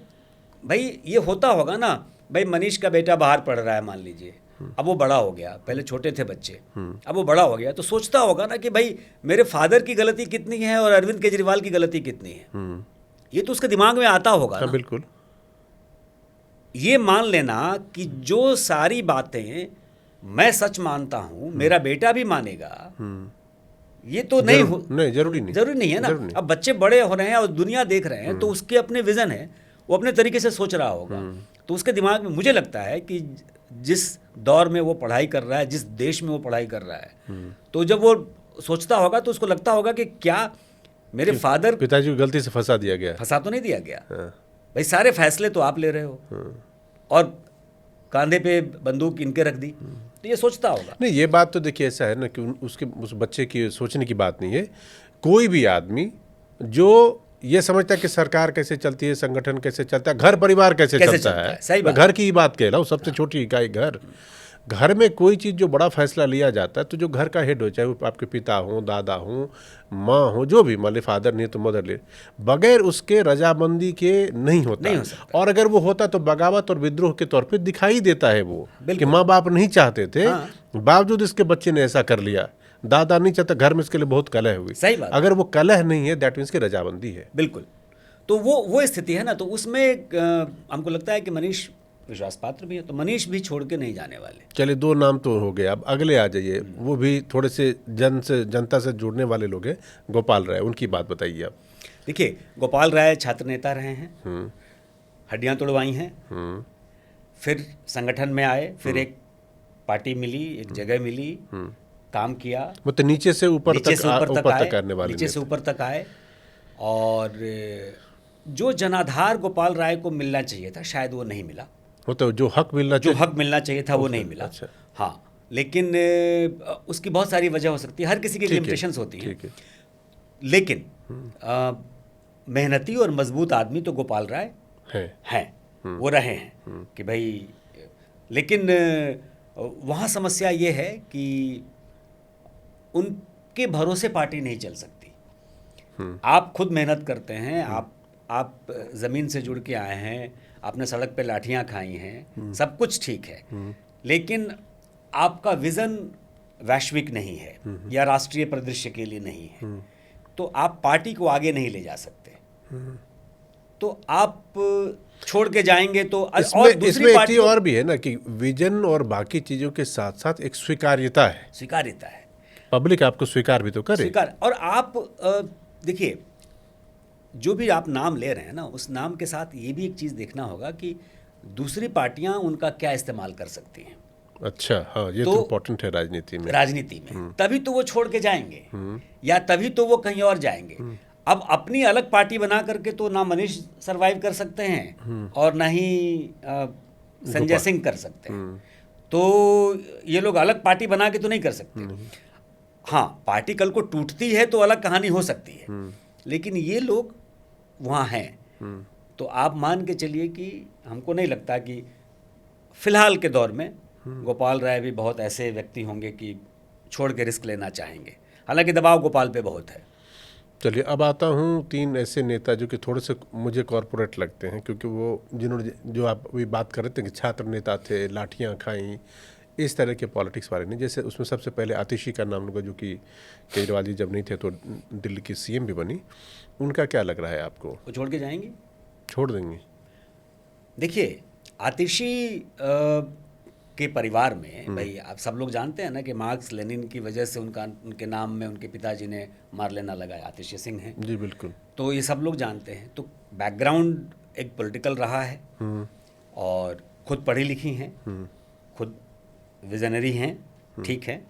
Speaker 1: भाई ये होता होगा ना, भाई मनीष का बेटा बाहर पढ़ रहा है मान लीजिए, अब वो बड़ा हो गया, पहले छोटे थे बच्चे, अब वो बड़ा हो गया, तो सोचता होगा ना कि भाई मेरे फादर की गलती कितनी है और अरविंद केजरीवाल की गलती कितनी है। ये तो उसके दिमाग में आता होगा ना।
Speaker 2: बिल्कुल।
Speaker 1: ये मान लेना कि जो सारी बातें मैं सच मानता हूं, मेरा बेटा भी मानेगा, ये तो नहीं,
Speaker 2: जरूरी नहीं
Speaker 1: है ना। अब बच्चे बड़े हो रहे हैं और दुनिया देख रहे हैं, तो उसके अपने विजन है, वो अपने तरीके से सोच रहा होगा। तो उसके दिमाग में मुझे लगता है कि जिस दौर में वो पढ़ाई कर रहा है, जिस देश में वो पढ़ाई कर रहा है, तो जब वो सोचता होगा तो उसको लगता होगा कि क्या मेरे फादर,
Speaker 2: पिताजी को गलती से फंसा दिया गया।
Speaker 1: फंसा तो नहीं दिया गया भाई, सारे फैसले तो आप ले रहे हो और कंधे पे बंदूक इनके रख दी, तो ये सोचता होगा।
Speaker 2: नहीं, ये बात तो देखिए ऐसा है ना कि उस बच्चे की सोचने की बात नहीं है। कोई भी आदमी जो ये समझता है कि सरकार कैसे चलती है, संगठन कैसे चलता है, घर परिवार कैसे चलता है,
Speaker 1: सही बात।
Speaker 2: घर की ही बात कह रहा हूँ, सबसे छोटी इकाई घर में कोई चीज़ जो बड़ा फैसला लिया जाता है, तो जो घर का हेड हो, चाहे वो आपके पिता हो, दादा हो, माँ हो, जो भी, मान ली फादर नहीं तो मदर ले, बगैर उसके रजामंदी के नहीं होता। और अगर वो होता तो बगावत और विद्रोह के तौर पे दिखाई देता है वो कि माँ बाप नहीं चाहते थे, बावजूद इसके बच्चे ने ऐसा कर लिया, दादा नहीं चाहता, घर में इसके लिए बहुत कलह हुई।
Speaker 1: सही बात।
Speaker 2: अगर वो कलह नहीं है, दैट मीन्स की रजाबंदी है।
Speaker 1: बिल्कुल। तो वो स्थिति है ना, तो उसमें हमको लगता है कि मनीष विश्वास पात्र भी है, तो मनीष भी छोड़ के नहीं जाने वाले।
Speaker 2: चलिए, 2 नाम तो हो गए, अब अगले आ जाइए। वो भी थोड़े से जनता से जुड़ने वाले लोग हैं, गोपाल राय, उनकी बात बताइए आप।
Speaker 1: देखिए, गोपाल राय छात्र नेता रहे हैं, हड्डियां तोड़वाई हैं, फिर संगठन में आए, फिर एक पार्टी मिली, एक जगह मिली, काम किया,
Speaker 2: मतलब नीचे से ऊपर तक करने वाले,
Speaker 1: नीचे से ऊपर तक आए। और जो जनाधार गोपाल राय को मिलना चाहिए था, शायद वो नहीं मिला।
Speaker 2: तो जो हक मिलना
Speaker 1: चाहिए था वो नहीं मिला।
Speaker 2: अच्छा।
Speaker 1: हाँ, लेकिन उसकी बहुत सारी वजह हो सकती है, हर किसी की लिमिटेशंस होती हैं। लेकिन मेहनती और मजबूत आदमी तो गोपाल राय हैं, वो रहे हैं कि भाई। लेकिन वहाँ समस्या ये है कि उनके भरोसे पार्टी नहीं चल सकती। आप खुद मेहनत करते हैं, आप ज़मीन से जुड़ के आए हैं, आपने सड़क पे लाठियां खाई हैं, सब कुछ ठीक है, लेकिन आपका विज़न वैश्विक नहीं है या राष्ट्रीय परिदृश्य के लिए नहीं है, तो आप पार्टी को आगे नहीं ले जा सकते। तो आप छोड़ के जाएंगे तो और दूसरी पार्टी
Speaker 2: और भी है ना कि विजन और बाकी चीज़ों के साथ साथ एक स्वीकार्यता है। पब्लिक आपको स्वीकार भी तो करे।
Speaker 1: और आप देखिए, जो भी आप नाम ले रहे हैं ना, उस नाम के साथ ये भी एक चीज़ देखना होगा कि दूसरी पार्टियां उनका क्या इस्तेमाल कर सकती हैं।
Speaker 2: अच्छा, हाँ, ये तो इम्पोर्टेंट है राजनीति में।
Speaker 1: तभी तो वो छोड़ के जाएंगे, या तभी तो वो कहीं और जाएंगे। अब अपनी अलग पार्टी बना करके तो ना मनीष सरवाइव कर सकते हैं और ना ही संजय सिंह कर सकते हैं। तो ये लोग अलग पार्टी बना के तो नहीं कर सकते। हाँ, पार्टी कल को टूटती है तो अलग कहानी हो सकती है, लेकिन ये लोग वहाँ हैं। तो आप मान के चलिए कि हमको नहीं लगता कि फिलहाल के दौर में गोपाल राय भी बहुत ऐसे व्यक्ति होंगे कि छोड़ के रिस्क लेना चाहेंगे। हालांकि दबाव गोपाल पे बहुत है।
Speaker 2: चलिए अब आता हूँ तीन ऐसे नेता जो कि थोड़े से मुझे कॉरपोरेट लगते हैं, क्योंकि वो जिन्होंने जो आप अभी बात कर रहे थे कि छात्र नेता थे, लाठियाँ खाई, इस तरह के पॉलिटिक्स वाले नहीं। जैसे उसमें सबसे पहले आतिशी का नाम लूँगा, जो कि केजरीवाल जी जब नहीं थे तो दिल्ली की सीएम भी बनी। उनका क्या लग रहा है आपको?
Speaker 1: वो छोड़ के जाएंगे?
Speaker 2: छोड़ देंगे?
Speaker 1: देखिए, आतिशी के परिवार में भाई आप सब लोग जानते हैं ना कि मार्क्स लेनिन की वजह से उनके नाम में उनके पिताजी ने मार्लेना लगाया, आतिशी सिंह हैं।
Speaker 2: जी बिल्कुल।
Speaker 1: तो ये सब लोग जानते हैं। तो बैकग्राउंड एक पॉलिटिकल रहा है और खुद पढ़ी लिखी हैं, खुद विजनरी हैं, ठीक है,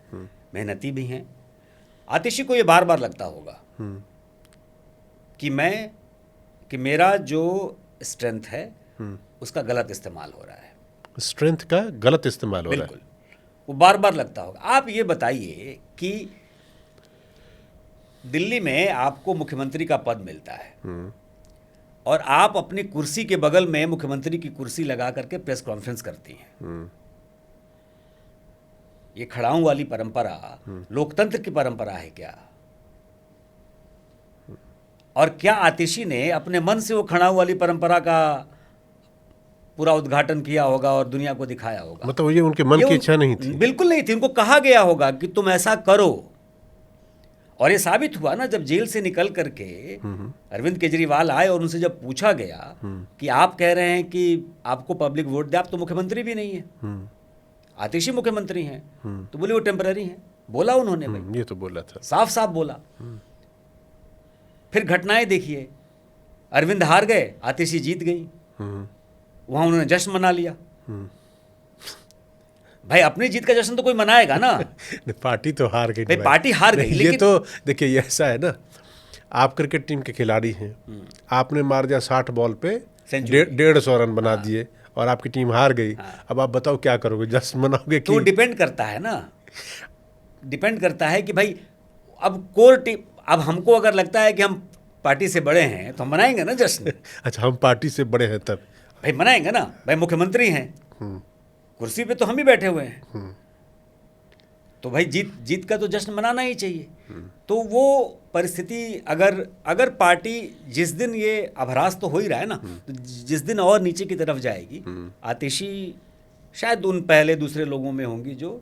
Speaker 1: मेहनती भी हैं। आतिशी को ये बार बार लगता होगा कि मेरा जो स्ट्रेंथ है उसका गलत इस्तेमाल हो रहा है।
Speaker 2: स्ट्रेंथ का गलत इस्तेमाल हो रहा है?
Speaker 1: बिल्कुल, वो बार बार लगता होगा। आप ये बताइए कि दिल्ली में आपको मुख्यमंत्री का पद मिलता है और आप अपनी कुर्सी के बगल में मुख्यमंत्री की कुर्सी लगा करके प्रेस कॉन्फ्रेंस करती हैं। ये खड़ाऊं वाली परंपरा लोकतंत्र की परंपरा है क्या? और क्या आतिशी ने अपने मन से वो खड़ाऊं वाली परंपरा का पूरा उद्घाटन किया होगा और दुनिया को दिखाया होगा?
Speaker 2: मतलब ये उनके मन की इच्छा नहीं थी?
Speaker 1: बिल्कुल नहीं थी। उनको कहा गया होगा कि तुम ऐसा करो, और ये साबित हुआ ना जब जेल से निकल करके अरविंद केजरीवाल आए और उनसे जब पूछा गया कि आप कह रहे हैं कि आपको पब्लिक वोट दे, आप तो मुख्यमंत्री भी नहीं है, आतिशी मुख्यमंत्री हैं, तो बोले वो टेम्पररी हैं। बोला उन्होंने भाई,
Speaker 2: ये तो बोला था,
Speaker 1: साफ साफ बोला। फिर घटनाएं देखिए, अरविंद हार गए, आतिशी जीत गई, वहां उन्होंने जश्न मना लिया। भाई अपनी जीत का जश्न तो कोई मनाएगा ना।
Speaker 2: पार्टी तो हार गई
Speaker 1: भाई, पार्टी हार गई।
Speaker 2: ये तो देखिए, ये ऐसा है ना, आप क्रिकेट टीम के खिलाड़ी हैं, आपने मार दिया 60 बॉल पे 150 रन बना दिए और आपकी टीम हार गई। अब आप बताओ क्या करोगे? जश्न मनाओगे?
Speaker 1: तो डिपेंड करता है ना, डिपेंड करता है कि भाई अब कोर टीम, अब हमको अगर लगता है कि हम पार्टी से बड़े हैं तो हम मनाएंगे ना जश्न।
Speaker 2: अच्छा, हम पार्टी से बड़े हैं तब
Speaker 1: भाई मनाएंगे ना। भाई मुख्यमंत्री हैं, कुर्सी पे तो हम ही बैठे हुए हैं, तो भाई जीत का तो जश्न मनाना ही चाहिए। तो वो परिस्थिति अगर पार्टी जिस दिन, ये अभ्यास तो हो ही रहा है ना, तो जिस दिन और नीचे की तरफ जाएगी, आतिशी शायद उन पहले दूसरे लोगों में होंगी जो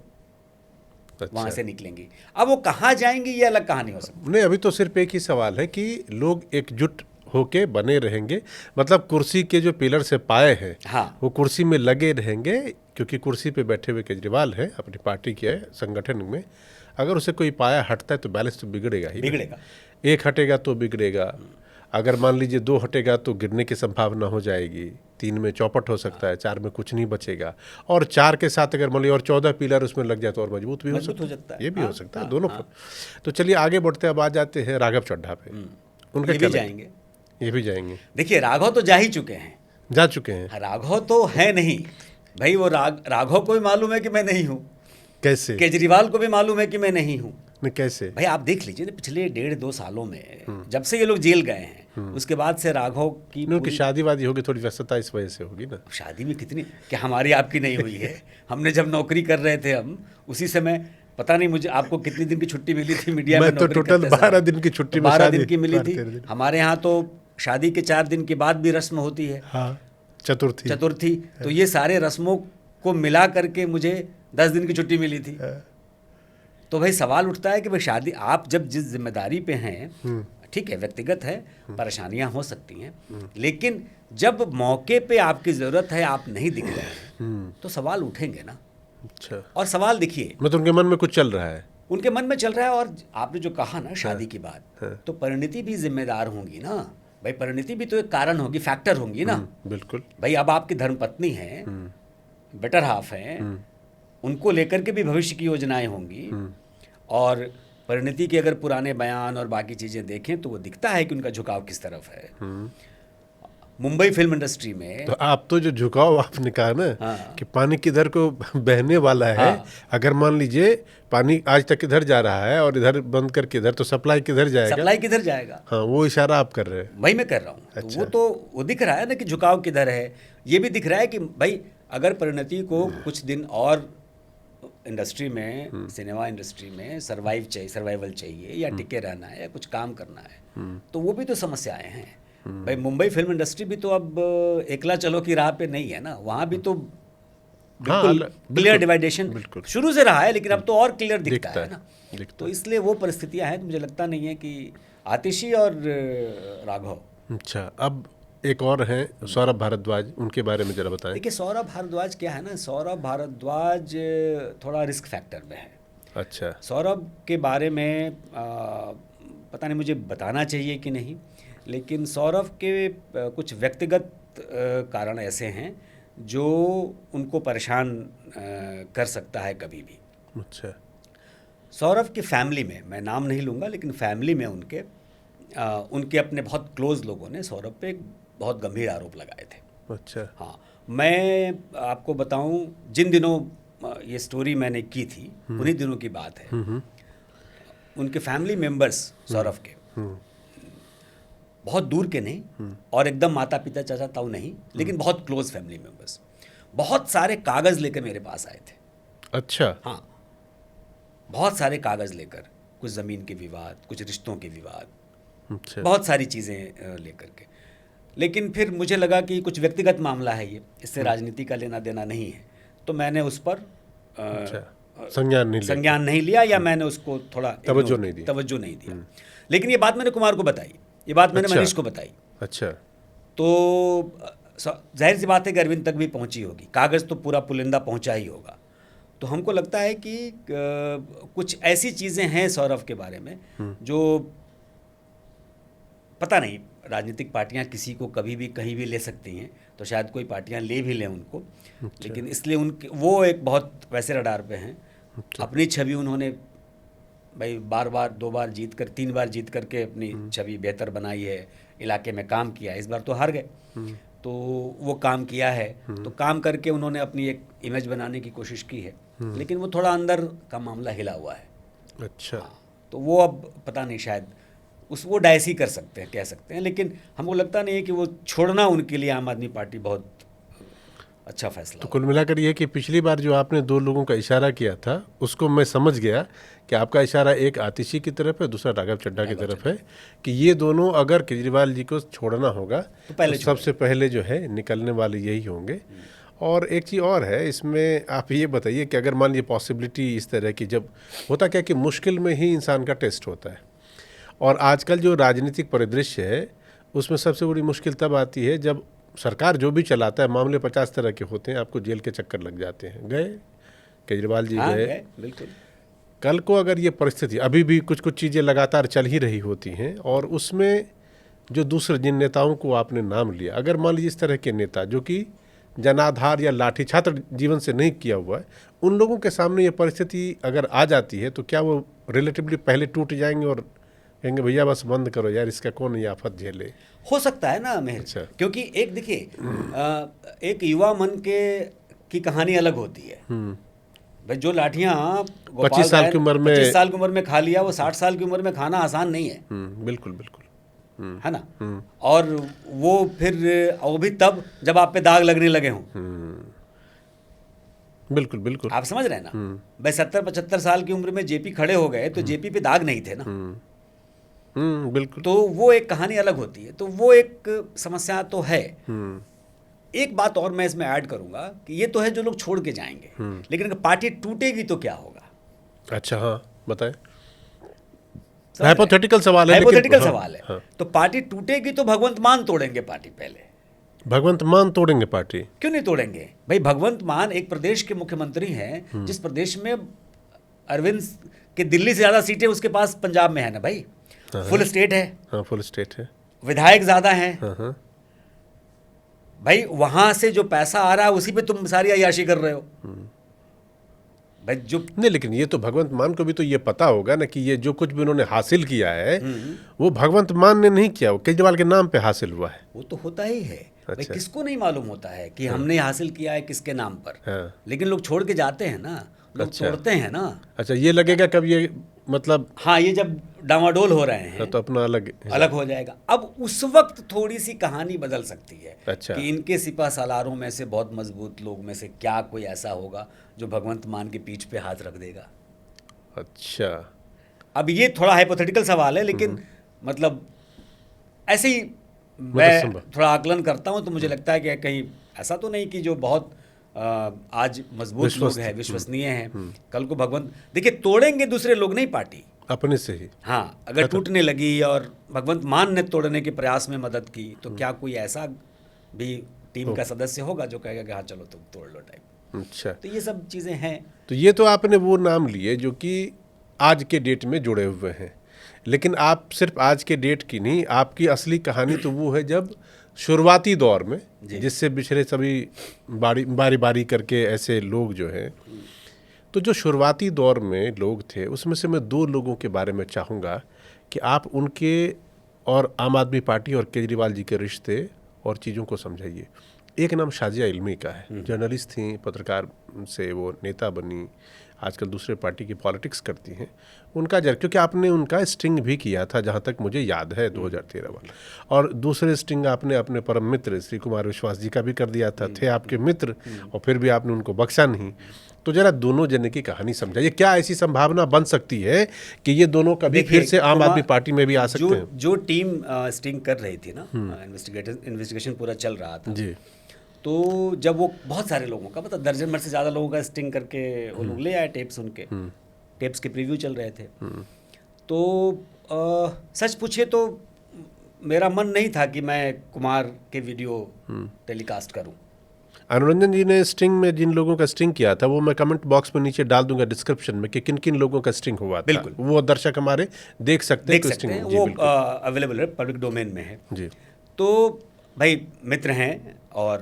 Speaker 1: वहां से निकलेंगी। अब वो कहाँ जाएंगी ये अलग कहानी हो सकती है।
Speaker 2: नहीं, अभी तो सिर्फ एक ही सवाल है कि लोग एकजुट होके बने रहेंगे, मतलब कुर्सी के जो पिलर से पाए हैं,
Speaker 1: हाँ,
Speaker 2: वो कुर्सी में लगे रहेंगे, क्योंकि कुर्सी पे बैठे हुए केजरीवाल है, अपनी पार्टी के है, संगठन में। अगर उसे कोई पाया हटता है तो बैलेंस तो बिगड़ेगा ही,
Speaker 1: बिगड़ेगा।
Speaker 2: एक हटेगा तो बिगड़ेगा, अगर मान लीजिए 2 हटेगा तो गिरने की संभावना हो जाएगी, 3 में चौपट हो सकता है, 4 में कुछ नहीं बचेगा, और 4 के साथ अगर मान लीजिए और 14 पिलर उसमें लग जाए तो और मजबूत भी हो सकता है। ये भी हो सकता है, दोनों। तो चलिए आगे बढ़ते हैं। अब आ जाते हैं राघव चड्ढा पे। उनका क्या
Speaker 1: जाएंगे?
Speaker 2: ये भी जाएंगे?
Speaker 1: देखिए, राघव तो जा ही चुके हैं,
Speaker 2: जा चुके हैं।
Speaker 1: राघव तो है नहीं भाई, वो राघव को भी मालूम है कि मैं नहीं हूँ।
Speaker 2: कैसे?
Speaker 1: केजरीवाल को भी मालूम है कि मैं नहीं हूँ।
Speaker 2: कैसे?
Speaker 1: भाई आप देख लीजिए ना, पिछले 1.5-2 सालों में जब से ये लोग जेल गए हैं, उसके बाद से राघव की
Speaker 2: उनकी शादी वादी होगी, थोड़ी व्यस्तता इस वजह से होगी ना।
Speaker 1: शादी में कितनी, क्या हमारी आपकी नहीं हुई है? हमने जब नौकरी कर रहे थे हम, उसी समय पता नहीं मुझे आपको कितनी दिन की छुट्टी मिली थी मीडिया में?
Speaker 2: मैं तो टोटल 12 दिन की छुट्टी में,
Speaker 1: 12 दिन की मिली थी। हमारे यहाँ तो शादी के 4 दिन के बाद भी रस्म होती है,
Speaker 2: हाँ, चतुर्थी।
Speaker 1: तो ये सारे रस्मों को मिला करके मुझे 10 दिन की छुट्टी मिली थी। तो भाई सवाल उठता है कि भाई शादी, आप जब जिस जिम्मेदारी पे हैं, ठीक है, व्यक्तिगत है, परेशानियां हो सकती हैं, लेकिन जब मौके पे आपकी ज़रूरत है, आप नहीं दिख रहे हैं, तो सवाल उठेंगे ना।
Speaker 2: अच्छा।
Speaker 1: और सवाल देखिए,
Speaker 2: मतलब उनके मन में कुछ चल रहा है?
Speaker 1: उनके मन में चल रहा है। और आपने जो कहा ना शादी की बात, तो परिणति भी जिम्मेदार होंगी ना भाई। परिणति भी तो एक कारण होगी, फैक्टर होंगी ना।
Speaker 2: बिल्कुल
Speaker 1: भाई, अब आपकी धर्मपत्नी है, बेटर हाफ हैं, उनको लेकर के भी भविष्य की योजनाएं होंगी। और परिणति के अगर पुराने बयान और बाकी चीज़ें देखें तो वो दिखता है कि उनका झुकाव किस तरफ है। मुंबई फिल्म इंडस्ट्री में
Speaker 2: तो आप तो जो झुकाव आपने कहा ना, कि पानी किधर को बहने वाला है, अगर मान लीजिए पानी आज तक इधर जा रहा है और इधर बंद करके इधर, तो सप्लाई किधर जाएगा?
Speaker 1: सप्लाई किधर जाएगा?
Speaker 2: हाँ, वो इशारा आप कर रहे हैं।
Speaker 1: वही मैं कर रहा हूँ।
Speaker 2: अच्छा।
Speaker 1: तो वो दिख रहा है ना कि झुकाव किधर है। ये भी दिख रहा है कि भाई अगर परिणति को कुछ दिन और इंडस्ट्री में, सिनेमा इंडस्ट्री में सर्वाइवल चाहिए या टिके रहना है या कुछ काम करना है, तो वो भी तो समस्याएं हैं भाई। मुंबई फिल्म इंडस्ट्री भी तो अब एकला चलो की राह पे नहीं है ना, वहाँ भी तो बिल्कुल क्लियर डिवाइडेशन शुरू से रहा है, लेकिन अब तो और क्लियर दिखता है ना। तो इसलिए वो परिस्थितियां हैं, तो मुझे लगता नहीं है कि आतिशी और राघव।
Speaker 2: अच्छा, अब एक और हैं सौरभ भारद्वाज, उनके बारे में जरा बताएं।
Speaker 1: देखिए सौरभ भारद्वाज क्या है ना, सौरभ भारद्वाज थोड़ा रिस्क फैक्टर में है।
Speaker 2: अच्छा,
Speaker 1: सौरभ के बारे में पता नहीं मुझे बताना चाहिए कि नहीं, लेकिन सौरभ के कुछ व्यक्तिगत कारण ऐसे हैं जो उनको परेशान कर सकता है कभी भी।
Speaker 2: अच्छा,
Speaker 1: सौरभ की फैमिली में, मैं नाम नहीं लूँगा, लेकिन फैमिली में उनके अपने बहुत क्लोज लोगों ने सौरभ पे एक बहुत गंभीर आरोप लगाए थे।
Speaker 2: अच्छा,
Speaker 1: हाँ, मैं आपको बताऊं, जिन दिनों ये स्टोरी मैंने की थी उन्हीं दिनों की बात है। उनके फैमिली मेंबर्स सौरभ के बहुत दूर के नहीं और एकदम माता पिता चाचा ताऊ नहीं, लेकिन बहुत क्लोज फैमिली मेंबर्स बहुत सारे कागज़ लेकर मेरे पास आए थे।
Speaker 2: अच्छा,
Speaker 1: हाँ, बहुत सारे कागज़ लेकर, कुछ ज़मीन के विवाद, कुछ रिश्तों के विवाद,
Speaker 2: अच्छा,
Speaker 1: बहुत सारी चीज़ें लेकर के। लेकिन फिर मुझे लगा कि कुछ व्यक्तिगत मामला है ये, इससे राजनीति का लेना देना नहीं है, तो मैंने उस पर संज्ञान नहीं लिया या मैंने उसको थोड़ा तवज्जो नहीं दिया। लेकिन ये बात मैंने कुमार को बताई, ये बात मैंने मनीष को बताई।
Speaker 2: अच्छा,
Speaker 1: तो जाहिर सी बात है कि अरविंद तक भी पहुंची होगी, कागज़ तो पूरा पुलिंदा पहुंचा ही होगा। तो हमको लगता है कि कुछ ऐसी चीज़ें हैं सौरभ के बारे में जो पता नहीं, राजनीतिक पार्टियां किसी को कभी भी कहीं भी ले सकती हैं, तो शायद कोई पार्टियां ले भी लें उनको। अच्छा। लेकिन इसलिए उनके वो एक बहुत वैसे रडार पे हैं। अच्छा। अपनी छवि उन्होंने भाई बार 2 बार जीत कर 3 बार जीत करके अपनी छवि बेहतर बनाई है, इलाके में काम किया है। इस बार तो हार गए, तो वो काम किया है, तो काम करके उन्होंने अपनी एक इमेज बनाने की कोशिश की है, लेकिन वो थोड़ा अंदर का मामला हिला हुआ है।
Speaker 2: अच्छा,
Speaker 1: तो वो अब पता नहीं, शायद वो डायस ही कर सकते हैं, कह सकते हैं, लेकिन हमको लगता नहीं है कि वो छोड़ना उनके लिए आम आदमी पार्टी बहुत अच्छा फैसला।
Speaker 2: तो कुल मिलाकर ये कि पिछली बार जो आपने 2 लोगों का इशारा किया था, उसको मैं समझ गया कि आपका इशारा एक आतिशी की तरफ है, दूसरा राघव चड्ढा की तरफ है, कि ये दोनों अगर केजरीवाल जी को छोड़ना होगा तो सबसे पहले जो है निकलने वाले यही होंगे। और एक चीज़ और है इसमें, आप ये बताइए कि अगर मान लीजिए पॉसिबिलिटी इस तरह की, जब होता क्या कि मुश्किल में ही इंसान का टेस्ट होता है, और आजकल जो राजनीतिक परिदृश्य है उसमें सबसे बड़ी मुश्किल तब आती है जब सरकार जो भी चलाता है, मामले 50 तरह के होते हैं, आपको जेल के चक्कर लग जाते हैं। गए केजरीवाल जी, गए
Speaker 1: बिल्कुल।
Speaker 2: कल को अगर ये परिस्थिति, अभी भी कुछ चीज़ें लगातार चल ही रही होती हैं, और उसमें जो दूसरे जिन नेताओं को आपने नाम लिया, अगर मान लीजिए इस तरह के नेता जो कि जनाधार या लाठी छात्र जीवन से नहीं किया हुआ है, उन लोगों के सामने ये परिस्थिति अगर आ जाती है, तो क्या वो रिलेटिवली पहले टूट जाएंगे और कहेंगे भैया बस बंद करो यार, इसका कौन ये आफत झेले? हो
Speaker 1: सकता है ना मेहर। अच्छा। क्योंकि एक देखिए, एक युवा मन की कहानी अलग होती है भाई। जो लाठियाँ
Speaker 2: 25 साल की
Speaker 1: उम्र में खा लिया, वो 60 साल की उम्र में खाना आसान नहीं है।
Speaker 2: बिल्कुल बिल्कुल,
Speaker 1: है ना। और वो भी तब जब आप पे दाग लगने लगे हों।
Speaker 2: बिल्कुल बिल्कुल,
Speaker 1: आप समझ रहे हैं ना भाई। 70-75 साल की उम्र में जेपी खड़े हो गए, तो जेपी पे दाग नहीं थे ना।
Speaker 2: बिल्कुल।
Speaker 1: तो वो एक कहानी अलग होती है, तो वो एक समस्या तो है। एक बात और मैं इसमें ऐड करूंगा कि ये तो है जो लोग छोड़ के जाएंगे, लेकिन अगर पार्टी टूटेगी तो क्या होगा?
Speaker 2: अच्छा, हाँ बताएं। हाइपोथेटिकल सवाल है,
Speaker 1: सवाल है। हाँ। तो पार्टी टूटेगी तो भगवंत मान तोड़ेंगे पार्टी पहले।
Speaker 2: भगवंत मान तोड़ेंगे पार्टी?
Speaker 1: क्यों नहीं तोड़ेंगे भाई? भगवंत मान एक प्रदेश के मुख्यमंत्री हैं, जिस प्रदेश में अरविंद के दिल्ली से ज्यादा सीटें उसके पास पंजाब में है ना भाई। फुल स्टेट है।
Speaker 2: हाँ, फुल स्टेट है।
Speaker 1: विधायक ज्यादा हैं। भाई वहां से जो पैसा आ रहा है उसी पे तुम सारी अय्याशी कर रहे हो भाई। जो
Speaker 2: नहीं, लेकिन ये तो भगवंत मान को भी तो ये पता होगा ना कि ये जो कुछ भी उन्होंने हासिल किया है वो भगवंत मान ने नहीं किया, वो केजरीवाल के नाम पे हासिल हुआ है।
Speaker 1: वो तो होता ही है। अच्छा। भाई किसको नहीं मालूम होता है कि हमने हासिल किया है किसके नाम पर। लेकिन लोग छोड़ के जाते हैं ना, लोग तोड़ते हैं ना।
Speaker 2: अच्छा, ये लगेगा कब ये मतलब
Speaker 1: हाँ, ये जब डामाडोल हो रहे हैं
Speaker 2: तो अपना अलग
Speaker 1: अलग हो जाएगा। अब उस वक्त थोड़ी सी कहानी बदल सकती है
Speaker 2: अच्छा।
Speaker 1: कि इनके सिपा सालारों में से बहुत मजबूत लोग में से क्या कोई ऐसा होगा जो भगवंत मान के पीठ पे हाथ रख देगा।
Speaker 2: अच्छा।
Speaker 1: अब ये थोड़ा हाइपोथेटिकल सवाल है, लेकिन मतलब ऐसे ही मैं
Speaker 2: संभव।
Speaker 1: थोड़ा आकलन करता हूँ तो मुझे लगता है कि कहीं ऐसा तो नहीं कि जो बहुत आज मजबूत लोग हैं, विश्वसनीय हैं, कल को भगवंत देखिए तोड़ेंगे दूसरे लोग नहीं पार्टी,
Speaker 2: अपने से ही।
Speaker 1: हाँ, अगर टूटने लगी और भगवंत मान ने तोड़ने के प्रयास में मदद की तो क्या कोई ऐसा भी टीम का सदस्य होगा जो कहेगा कि हाँ चलो तुम तोड़ लो टाइप।
Speaker 2: अच्छा,
Speaker 1: तो ये सब चीज़ें हैं।
Speaker 2: तो ये तो आपने वो नाम लिए जो कि आज के डेट में जुड़े हुए हैं, लेकिन आप सिर्फ आज के डेट की नहीं, आपकी असली कहानी तो वो है जब शुरुआती दौर में, जिससे बिछड़े सभी बारी बारी करके ऐसे लोग जो हैं, तो जो शुरुआती दौर में लोग थे उसमें से मैं 2 लोगों के बारे में चाहूँगा कि आप उनके और आम आदमी पार्टी और केजरीवाल जी के रिश्ते और चीज़ों को समझाइए। एक नाम शाजिया इल्मी का है, जर्नलिस्ट थी, पत्रकार से वो नेता बनी, आजकल दूसरे पार्टी की पॉलिटिक्स करती हैं। उनका क्योंकि आपने उनका स्टिंग भी किया था जहाँ तक मुझे याद है 2013 वाला, और दूसरे स्टिंग आपने अपने परम मित्र श्री कुमार विश्वास जी का भी कर दिया था, थे आपके मित्र, और फिर भी आपने उनको बख्शा नहीं। तो जरा दोनों जने की कहानी समझाइए, क्या ऐसी संभावना बन सकती है कि ये दोनों कभी फिर से आम आदमी पार्टी में भी आ सकते हैं?
Speaker 1: जो टीम स्टिंग कर रही थी ना, इन्वेस्टिगेशन पूरा चल रहा था
Speaker 2: जी,
Speaker 1: तो जब वो बहुत सारे लोगों का मतलब दर्जन भर से ज़्यादा लोगों का स्टिंग करके वो लोग ले आए टेप्स, उनके टेप्स के प्रीव्यू चल रहे थे। तो सच पूछे तो मेरा मन नहीं था कि मैं कुमार के वीडियो टेलीकास्ट करूं।
Speaker 2: अनुरंजन जी ने स्टिंग में जिन लोगों का स्टिंग किया था वो मैं कमेंट बॉक्स में नीचे डाल दूंगा डिस्क्रिप्शन में कि किन किन लोगों का स्टिंग हुआ था।
Speaker 1: बिल्कुल,
Speaker 2: वो दर्शक हमारे देख सकते
Speaker 1: हैं, वो अवेलेबल है, पब्लिक डोमेन में है
Speaker 2: जी।
Speaker 1: तो भाई मित्र हैं, और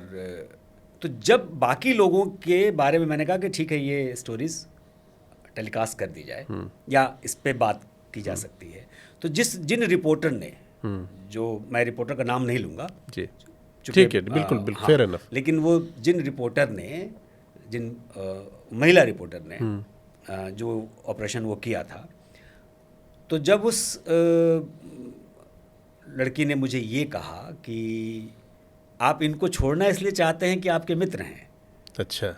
Speaker 1: तो जब बाकी लोगों के बारे में मैंने कहा कि ठीक है ये स्टोरीज टेलीकास्ट कर दी जाए या इस पे बात की जा सकती है, तो जिन रिपोर्टर ने, जो मैं रिपोर्टर का नाम नहीं लूँगा
Speaker 2: जी, ठीक है, बिल्कुल बिल्कुल, फेयर एनफ,
Speaker 1: लेकिन वो जिन रिपोर्टर ने, जिन महिला रिपोर्टर ने जो ऑपरेशन वो किया था, तो जब उस लड़की ने मुझे ये कहा कि आप इनको छोड़ना इसलिए चाहते हैं कि आपके मित्र हैं।
Speaker 2: अच्छा,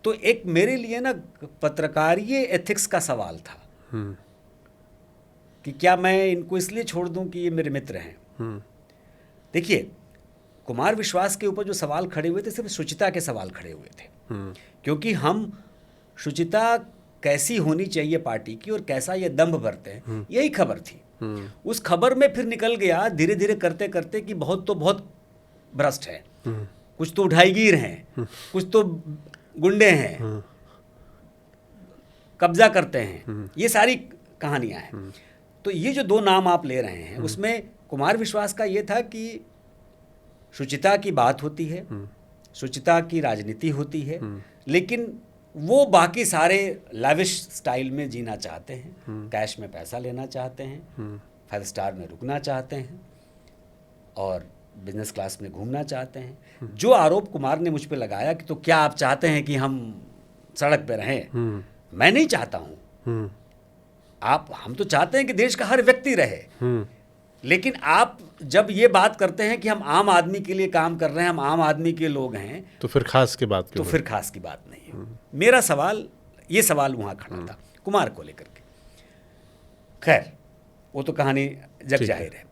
Speaker 1: तो एक मेरे लिए ना पत्रकारीय एथिक्स का सवाल था कि क्या मैं इनको इसलिए छोड़ दूं कि ये मेरे मित्र हैं। देखिए, कुमार विश्वास के ऊपर जो सवाल खड़े हुए थे सिर्फ शुचिता के सवाल खड़े हुए थे, क्योंकि हम शुचिता कैसी होनी चाहिए पार्टी की और कैसा ये दंभ भरते हैं, यही खबर थी। उस खबर में फिर निकल गया धीरे धीरे करते करते कि बहुत तो बहुत भ्रष्ट है, कुछ तो उठाईगीर हैं, कुछ तो गुंडे हैं, कब्जा करते हैं, ये सारी कहानियां हैं। तो ये जो 2 नाम आप ले रहे हैं उसमें कुमार विश्वास का ये था कि शुचिता की बात होती है, शुचिता की राजनीति होती है, लेकिन वो बाकी सारे लाविश स्टाइल में जीना चाहते हैं, कैश में पैसा लेना चाहते हैं, 5 स्टार में रुकना चाहते हैं और बिजनेस क्लास में घूमना चाहते हैं। जो आरोप कुमार ने मुझ पे लगाया कि तो क्या आप चाहते हैं कि हम सड़क पे रहें, मैं नहीं चाहता हूँ। हम तो चाहते हैं कि देश का हर व्यक्ति रहे, लेकिन आप जब ये बात करते हैं कि हम आम आदमी के लिए काम कर रहे हैं, हम आम आदमी के लोग हैं,
Speaker 2: तो फिर खास की बात
Speaker 1: तो फिर खास की बात नहीं है। मेरा सवाल, ये सवाल वहाँ खड़ा था कुमार को लेकर के। खैर, वो तो कहानी जग जाहिर है।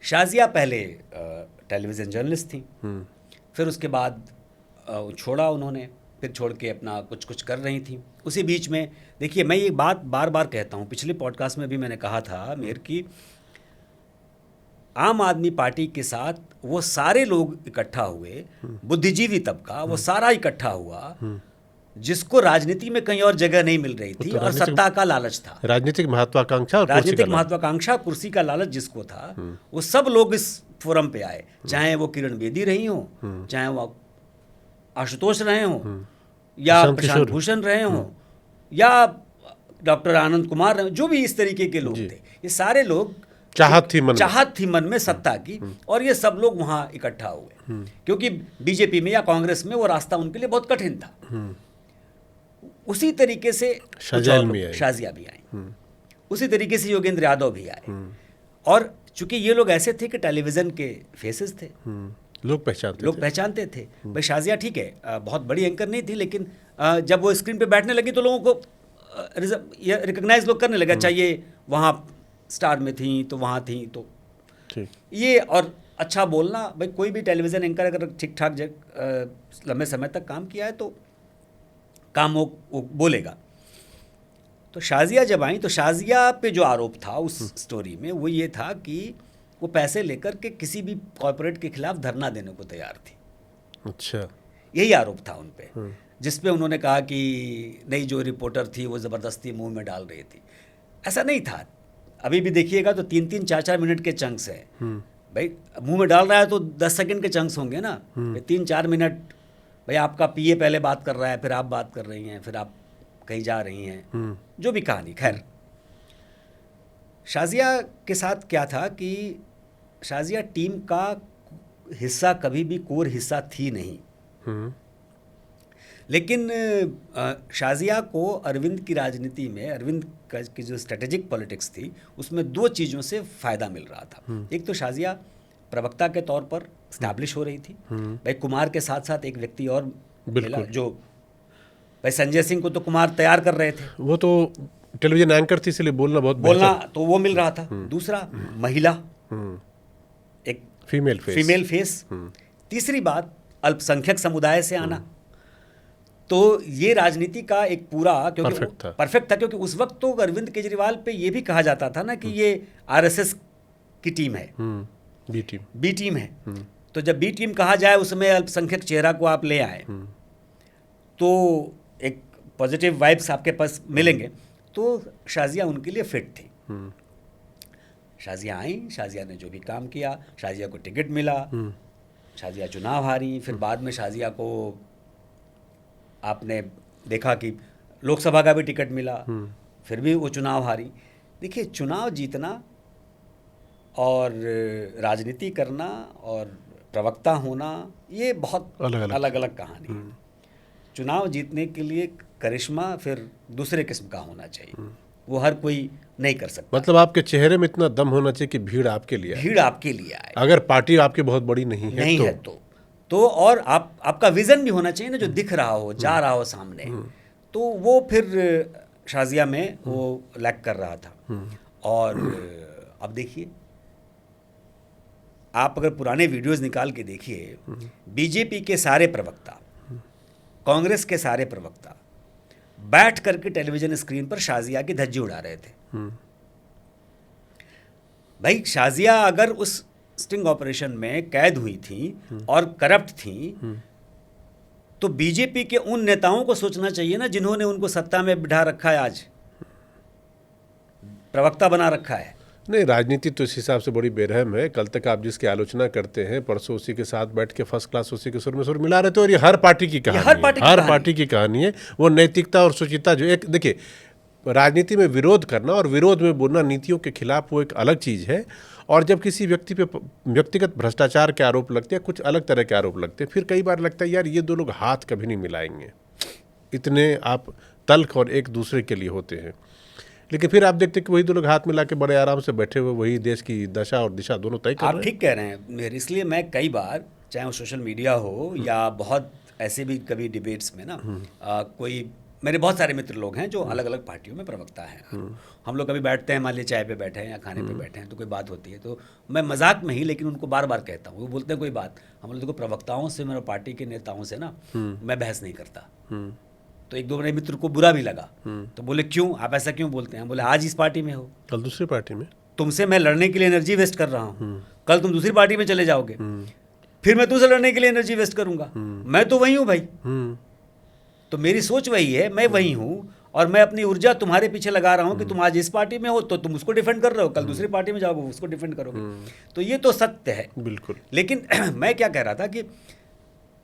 Speaker 1: शाजिया पहले टेलीविज़न जर्नलिस्ट थी, फिर उसके बाद छोड़ा उन्होंने, फिर छोड़ के अपना कुछ कुछ कर रही थी। उसी बीच में देखिए, मैं ये बात बार बार कहता हूँ, पिछले पॉडकास्ट में भी मैंने कहा था मेर की आम आदमी पार्टी के साथ वो सारे लोग इकट्ठा हुए, बुद्धिजीवी तबका वो सारा इकट्ठा हुआ जिसको राजनीति में कहीं और जगह नहीं मिल रही थी, और सत्ता का लालच था,
Speaker 2: राजनीतिक महत्वाकांक्षा,
Speaker 1: कुर्सी का लालच जिसको था, वो सब लोग इस फोरम पे आए, चाहे वो किरण बेदी रही हो, चाहे वो आशुतोष रहे हों, या प्रशांत भूषण रहे हों, या डॉक्टर आनंद कुमार रहे, जो भी इस तरीके के लोग थे, ये सारे लोग चाहत थी मन में सत्ता की, और ये सब लोग वहाँ इकट्ठा हुए, क्योंकि बीजेपी में या कांग्रेस में वो रास्ता उनके लिए बहुत कठिन था। उसी तरीके से शाजिया भी आई, उसी तरीके से योगेंद्र यादव भी आए। और चूंकि ये लोग ऐसे थे कि टेलीविजन के फेसेस थे,
Speaker 2: लोग पहचानते
Speaker 1: थे। भाई शाजिया ठीक है बहुत बड़ी एंकर नहीं थी, लेकिन जब वो स्क्रीन पे बैठने लगी तो लोगों को रिकग्नाइज लोग करने लगा, चाहिए वहाँ स्टार में थी तो वहाँ थी तो ये। और अच्छा बोलना, भाई कोई भी टेलीविज़न एंकर अगर ठीक ठाक लंबे समय तक काम किया है तो काम वो बोलेगा। तो शाजिया जब आई तो शाजिया पे जो आरोप था उस स्टोरी में वो ये था कि वो पैसे लेकर के किसी भी कॉर्पोरेट के खिलाफ धरना देने को तैयार थी।
Speaker 2: अच्छा,
Speaker 1: यही आरोप था उन पे, जिसपे उन्होंने कहा कि नई जो रिपोर्टर थी वो ज़बरदस्ती मुंह में डाल रही थी। ऐसा नहीं था। अभी भी देखिएगा तो 3-3, 4-4 मिनट के चंक्स हैं। भाई मुंह में डाल रहा है तो 10 सेकंड के चंक्स होंगे ना, 3-4 मिनट। भाई आपका पीए पहले बात कर रहा है, फिर आप बात कर रही हैं, फिर आप कहीं जा रही हैं, जो भी कहानी। खैर, शाजिया के साथ क्या था कि शाजिया टीम का हिस्सा कभी भी कोर हिस्सा थी नहीं, लेकिन शाजिया को अरविंद की राजनीति में, अरविंद की जो स्ट्रेटेजिक पॉलिटिक्स थी उसमें 2 चीज़ों से फ़ायदा मिल रहा था। एक तो शाजिया प्रवक्ता के तौर पर स्टैब्लिश हो रही थी। भाई कुमार के साथ साथ एक व्यक्ति और मिला, जो भाई संजय सिंह को तो कुमार तैयार कर रहे थे,
Speaker 2: वो तो टेलीविजन एंकर थी इसलिए बोलना
Speaker 1: तो वो मिल रहा था। दूसरा, महिला, एक फीमेल फेस। तीसरी बात, अल्पसंख्यक समुदाय से आना। तो ये राजनीति का एक पूरा क्योंकि परफेक्ट था क्योंकि उस वक्त तो अरविंद केजरीवाल पे ये भी कहा जाता था ना कि ये आरएसएस की टीम है, बी टीम है। तो जब बी टीम कहा जाए उसमें अल्पसंख्यक चेहरा को आप ले आए तो एक पॉजिटिव वाइब्स आपके पास मिलेंगे। तो शाजिया उनके लिए फिट थी। शाजिया आई, शाजिया ने जो भी काम किया, शाजिया को टिकट मिला, शाजिया चुनाव हारी। फिर बाद में शाजिया को आपने देखा कि लोकसभा का भी टिकट मिला, फिर भी वो चुनाव हारी। देखिए, चुनाव जीतना और राजनीति करना और प्रवक्ता होना ये बहुत अलग अलग कहानी है। चुनाव जीतने के लिए करिश्मा फिर दूसरे किस्म का होना चाहिए, वो हर कोई नहीं कर सकता।
Speaker 2: मतलब आपके चेहरे में इतना दम होना चाहिए कि भीड़ आपके लिए
Speaker 1: आए।
Speaker 2: अगर पार्टी आपकी बहुत बड़ी नहीं है
Speaker 1: तो और आपका विजन भी होना चाहिए ना, जो दिख रहा हो, जा रहा हो सामने। तो वो फिर शाजिया में वो लैक कर रहा था। और अब देखिए, आप अगर पुराने वीडियोस निकाल के देखिए, बीजेपी के सारे प्रवक्ता, कांग्रेस के सारे प्रवक्ता बैठ करके टेलीविजन स्क्रीन पर शाजिया की धज्जी उड़ा रहे थे। भाई शाजिया अगर उस स्टिंग ऑपरेशन में कैद हुई थी और करप्ट थी तो बीजेपी के उन नेताओं को सोचना चाहिए ना जिन्होंने उनको सत्ता में बिठा रखा है, आज प्रवक्ता बना रखा है।
Speaker 2: नहीं, राजनीति तो इस हिसाब से बड़ी बेरहम है। कल तक आप जिसकी आलोचना करते हैं, परसों उसी के साथ बैठ के फर्स्ट क्लास उसी के सुर में सुर मिला रहे थे। और ये हर पार्टी की कहानी हर पार्टी की कहानी है। वो नैतिकता और शुचिता जो एक, देखिए, राजनीति में विरोध करना और विरोध में बोलना नीतियों के खिलाफ वो एक अलग चीज़ है। और जब किसी व्यक्ति पे व्यक्तिगत भ्रष्टाचार के आरोप लगते हैं, कुछ अलग तरह के आरोप लगते हैं, फिर कई बार लगता है यार ये 2 लोग हाथ कभी नहीं मिलाएंगे, इतने आप तल्ख और एक दूसरे के लिए होते हैं। लेकिन फिर आप देखते हैं कि वही 2 लोग हाथ मिला के बड़े आराम से बैठे हुए वही देश की दशा और दिशा दोनों तय कर रहे हैं।
Speaker 1: आप ठीक कह रहे हैं। इसलिए मैं कई बार, चाहे वो सोशल मीडिया हो या बहुत ऐसे भी कभी डिबेट्स में ना, कोई मेरे बहुत सारे मित्र लोग हैं जो अलग अलग पार्टियों में प्रवक्ता हैं। हम लोग कभी बैठते हैं, मान लीजिए चाय पे बैठे हैं या खाने पे बैठे हैं, तो कोई बात होती है तो मैं मजाक में ही लेकिन उनको बार बार कहता हूँ। वो बोलते हैं कोई बात, हम लोग देखो प्रवक्ताओं से, मेरे पार्टी के नेताओं से ना मैं बहस नहीं करता। तो 1-2 मेरे मित्र को बुरा भी लगा, तो बोले क्यों, आप ऐसा क्यों बोलते हैं? बोले आज इस पार्टी में हो,
Speaker 2: कल दूसरी पार्टी में।
Speaker 1: तुमसे मैं लड़ने के लिए एनर्जी वेस्ट कर रहा हूँ, कल तुम दूसरी पार्टी में चले जाओगे, फिर मैं तुमसे लड़ने के लिए एनर्जी वेस्ट करूंगा। मैं तो वही हूँ भाई, तो मेरी सोच वही है, मैं वही हूँ और मैं अपनी ऊर्जा तुम्हारे पीछे लगा रहा हूँ कि तुम आज इस पार्टी में हो तो तुम उसको डिफेंड कर रहे हो, कल दूसरी पार्टी में जाओगे उसको डिफेंड करोगे। तो ये तो सत्य है
Speaker 2: बिल्कुल।
Speaker 1: लेकिन मैं क्या कह रहा था कि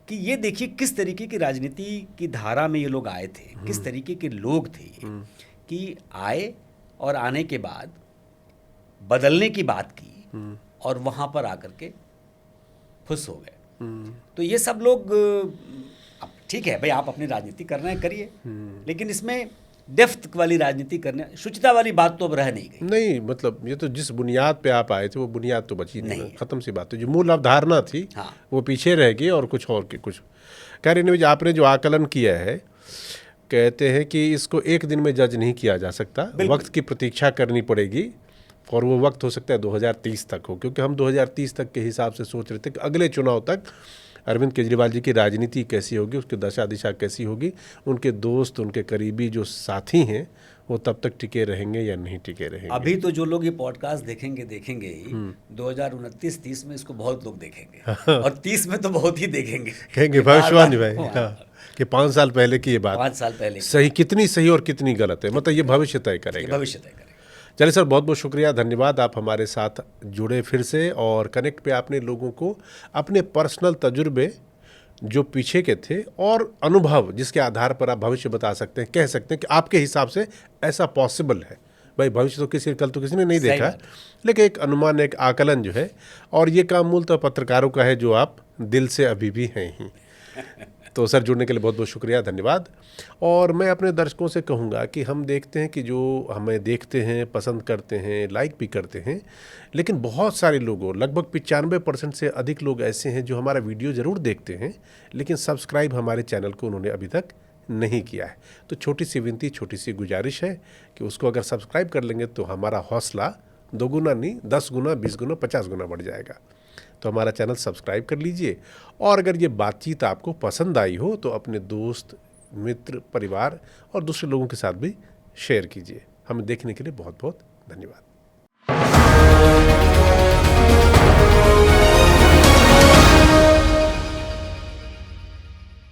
Speaker 1: ये देखिए किस तरीके की राजनीति की धारा में ये लोग आए थे, किस तरीके के लोग थे कि आए और आने के बाद बदलने की बात की और वहाँ पर आकर के खुश हो गए। तो ये सब लोग, ठीक है भाई, आप अपनी राजनीति कर रहे हैं करिए, लेकिन इसमें डेप्थ वाली राजनीति करने, शुचिता वाली बात तो अब रह नहीं गई।
Speaker 2: नहीं मतलब ये तो जिस बुनियाद पे आप आए थे वो बुनियाद तो बची नहीं,
Speaker 1: नहीं।
Speaker 2: खत्म सी बात है। जो मूल अवधारणा थी
Speaker 1: हाँ।
Speaker 2: वो पीछे रह गई और कुछ और के कुछ कह रहे नहीं। आपने जो आकलन किया है, कहते हैं कि इसको एक दिन में जज नहीं किया जा सकता, वक्त की प्रतीक्षा करनी पड़ेगी और वो वक्त हो सकता है 2030 तक हो, क्योंकि हम 2030 तक के हिसाब से सोच रहे थे कि अगले चुनाव तक अरविंद केजरीवाल जी की राजनीति कैसी होगी, उसकी दशा दिशा कैसी होगी, उनके दोस्त, उनके करीबी जो साथी हैं वो तब तक टिके रहेंगे या नहीं टिके रहेंगे।
Speaker 1: अभी तो जो लोग ये पॉडकास्ट देखेंगे ही 2029-30 में इसको बहुत लोग देखेंगे और 30 में तो बहुत ही देखेंगे,
Speaker 2: कहेंगे भविष्यवाणी भाई कि 5 साल पहले की ये बात
Speaker 1: 5 साल पहले
Speaker 2: सही, कितनी सही और कितनी गलत है, मतलब ये भविष्य तय करेगा।
Speaker 1: भविष्य तय करेगा।
Speaker 2: चलिए सर, बहुत बहुत शुक्रिया, धन्यवाद, आप हमारे साथ जुड़े फिर से और कनेक्ट पे आपने लोगों को अपने पर्सनल तजुर्बे जो पीछे के थे और अनुभव जिसके आधार पर आप भविष्य बता सकते हैं, कह सकते हैं कि आपके हिसाब से ऐसा पॉसिबल है। भाई भविष्य तो कल तो किसी ने नहीं देखा, लेकिन एक अनुमान, एक आकलन जो है, और ये काम मूलतः पत्रकारों का है जो आप दिल से अभी भी हैं ही। तो सर जुड़ने के लिए बहुत बहुत शुक्रिया, धन्यवाद। और मैं अपने दर्शकों से कहूँगा कि हम देखते हैं कि जो हमें देखते हैं, पसंद करते हैं, लाइक भी करते हैं, लेकिन बहुत सारे लोगों, लगभग 95% से अधिक लोग ऐसे हैं जो हमारा वीडियो ज़रूर देखते हैं, लेकिन सब्सक्राइब हमारे चैनल को उन्होंने अभी तक नहीं किया है। तो छोटी सी विनती, छोटी सी गुजारिश है कि उसको अगर सब्सक्राइब कर लेंगे तो हमारा हौसला 2 गुना नहीं, 10 गुना, 20 गुना, 50 गुना बढ़ जाएगा। तो हमारा चैनल सब्सक्राइब कर लीजिए, और अगर ये बातचीत आपको पसंद आई हो तो अपने दोस्त, मित्र, परिवार और दूसरे लोगों के साथ भी शेयर कीजिए। हमें देखने के लिए बहुत बहुत धन्यवाद।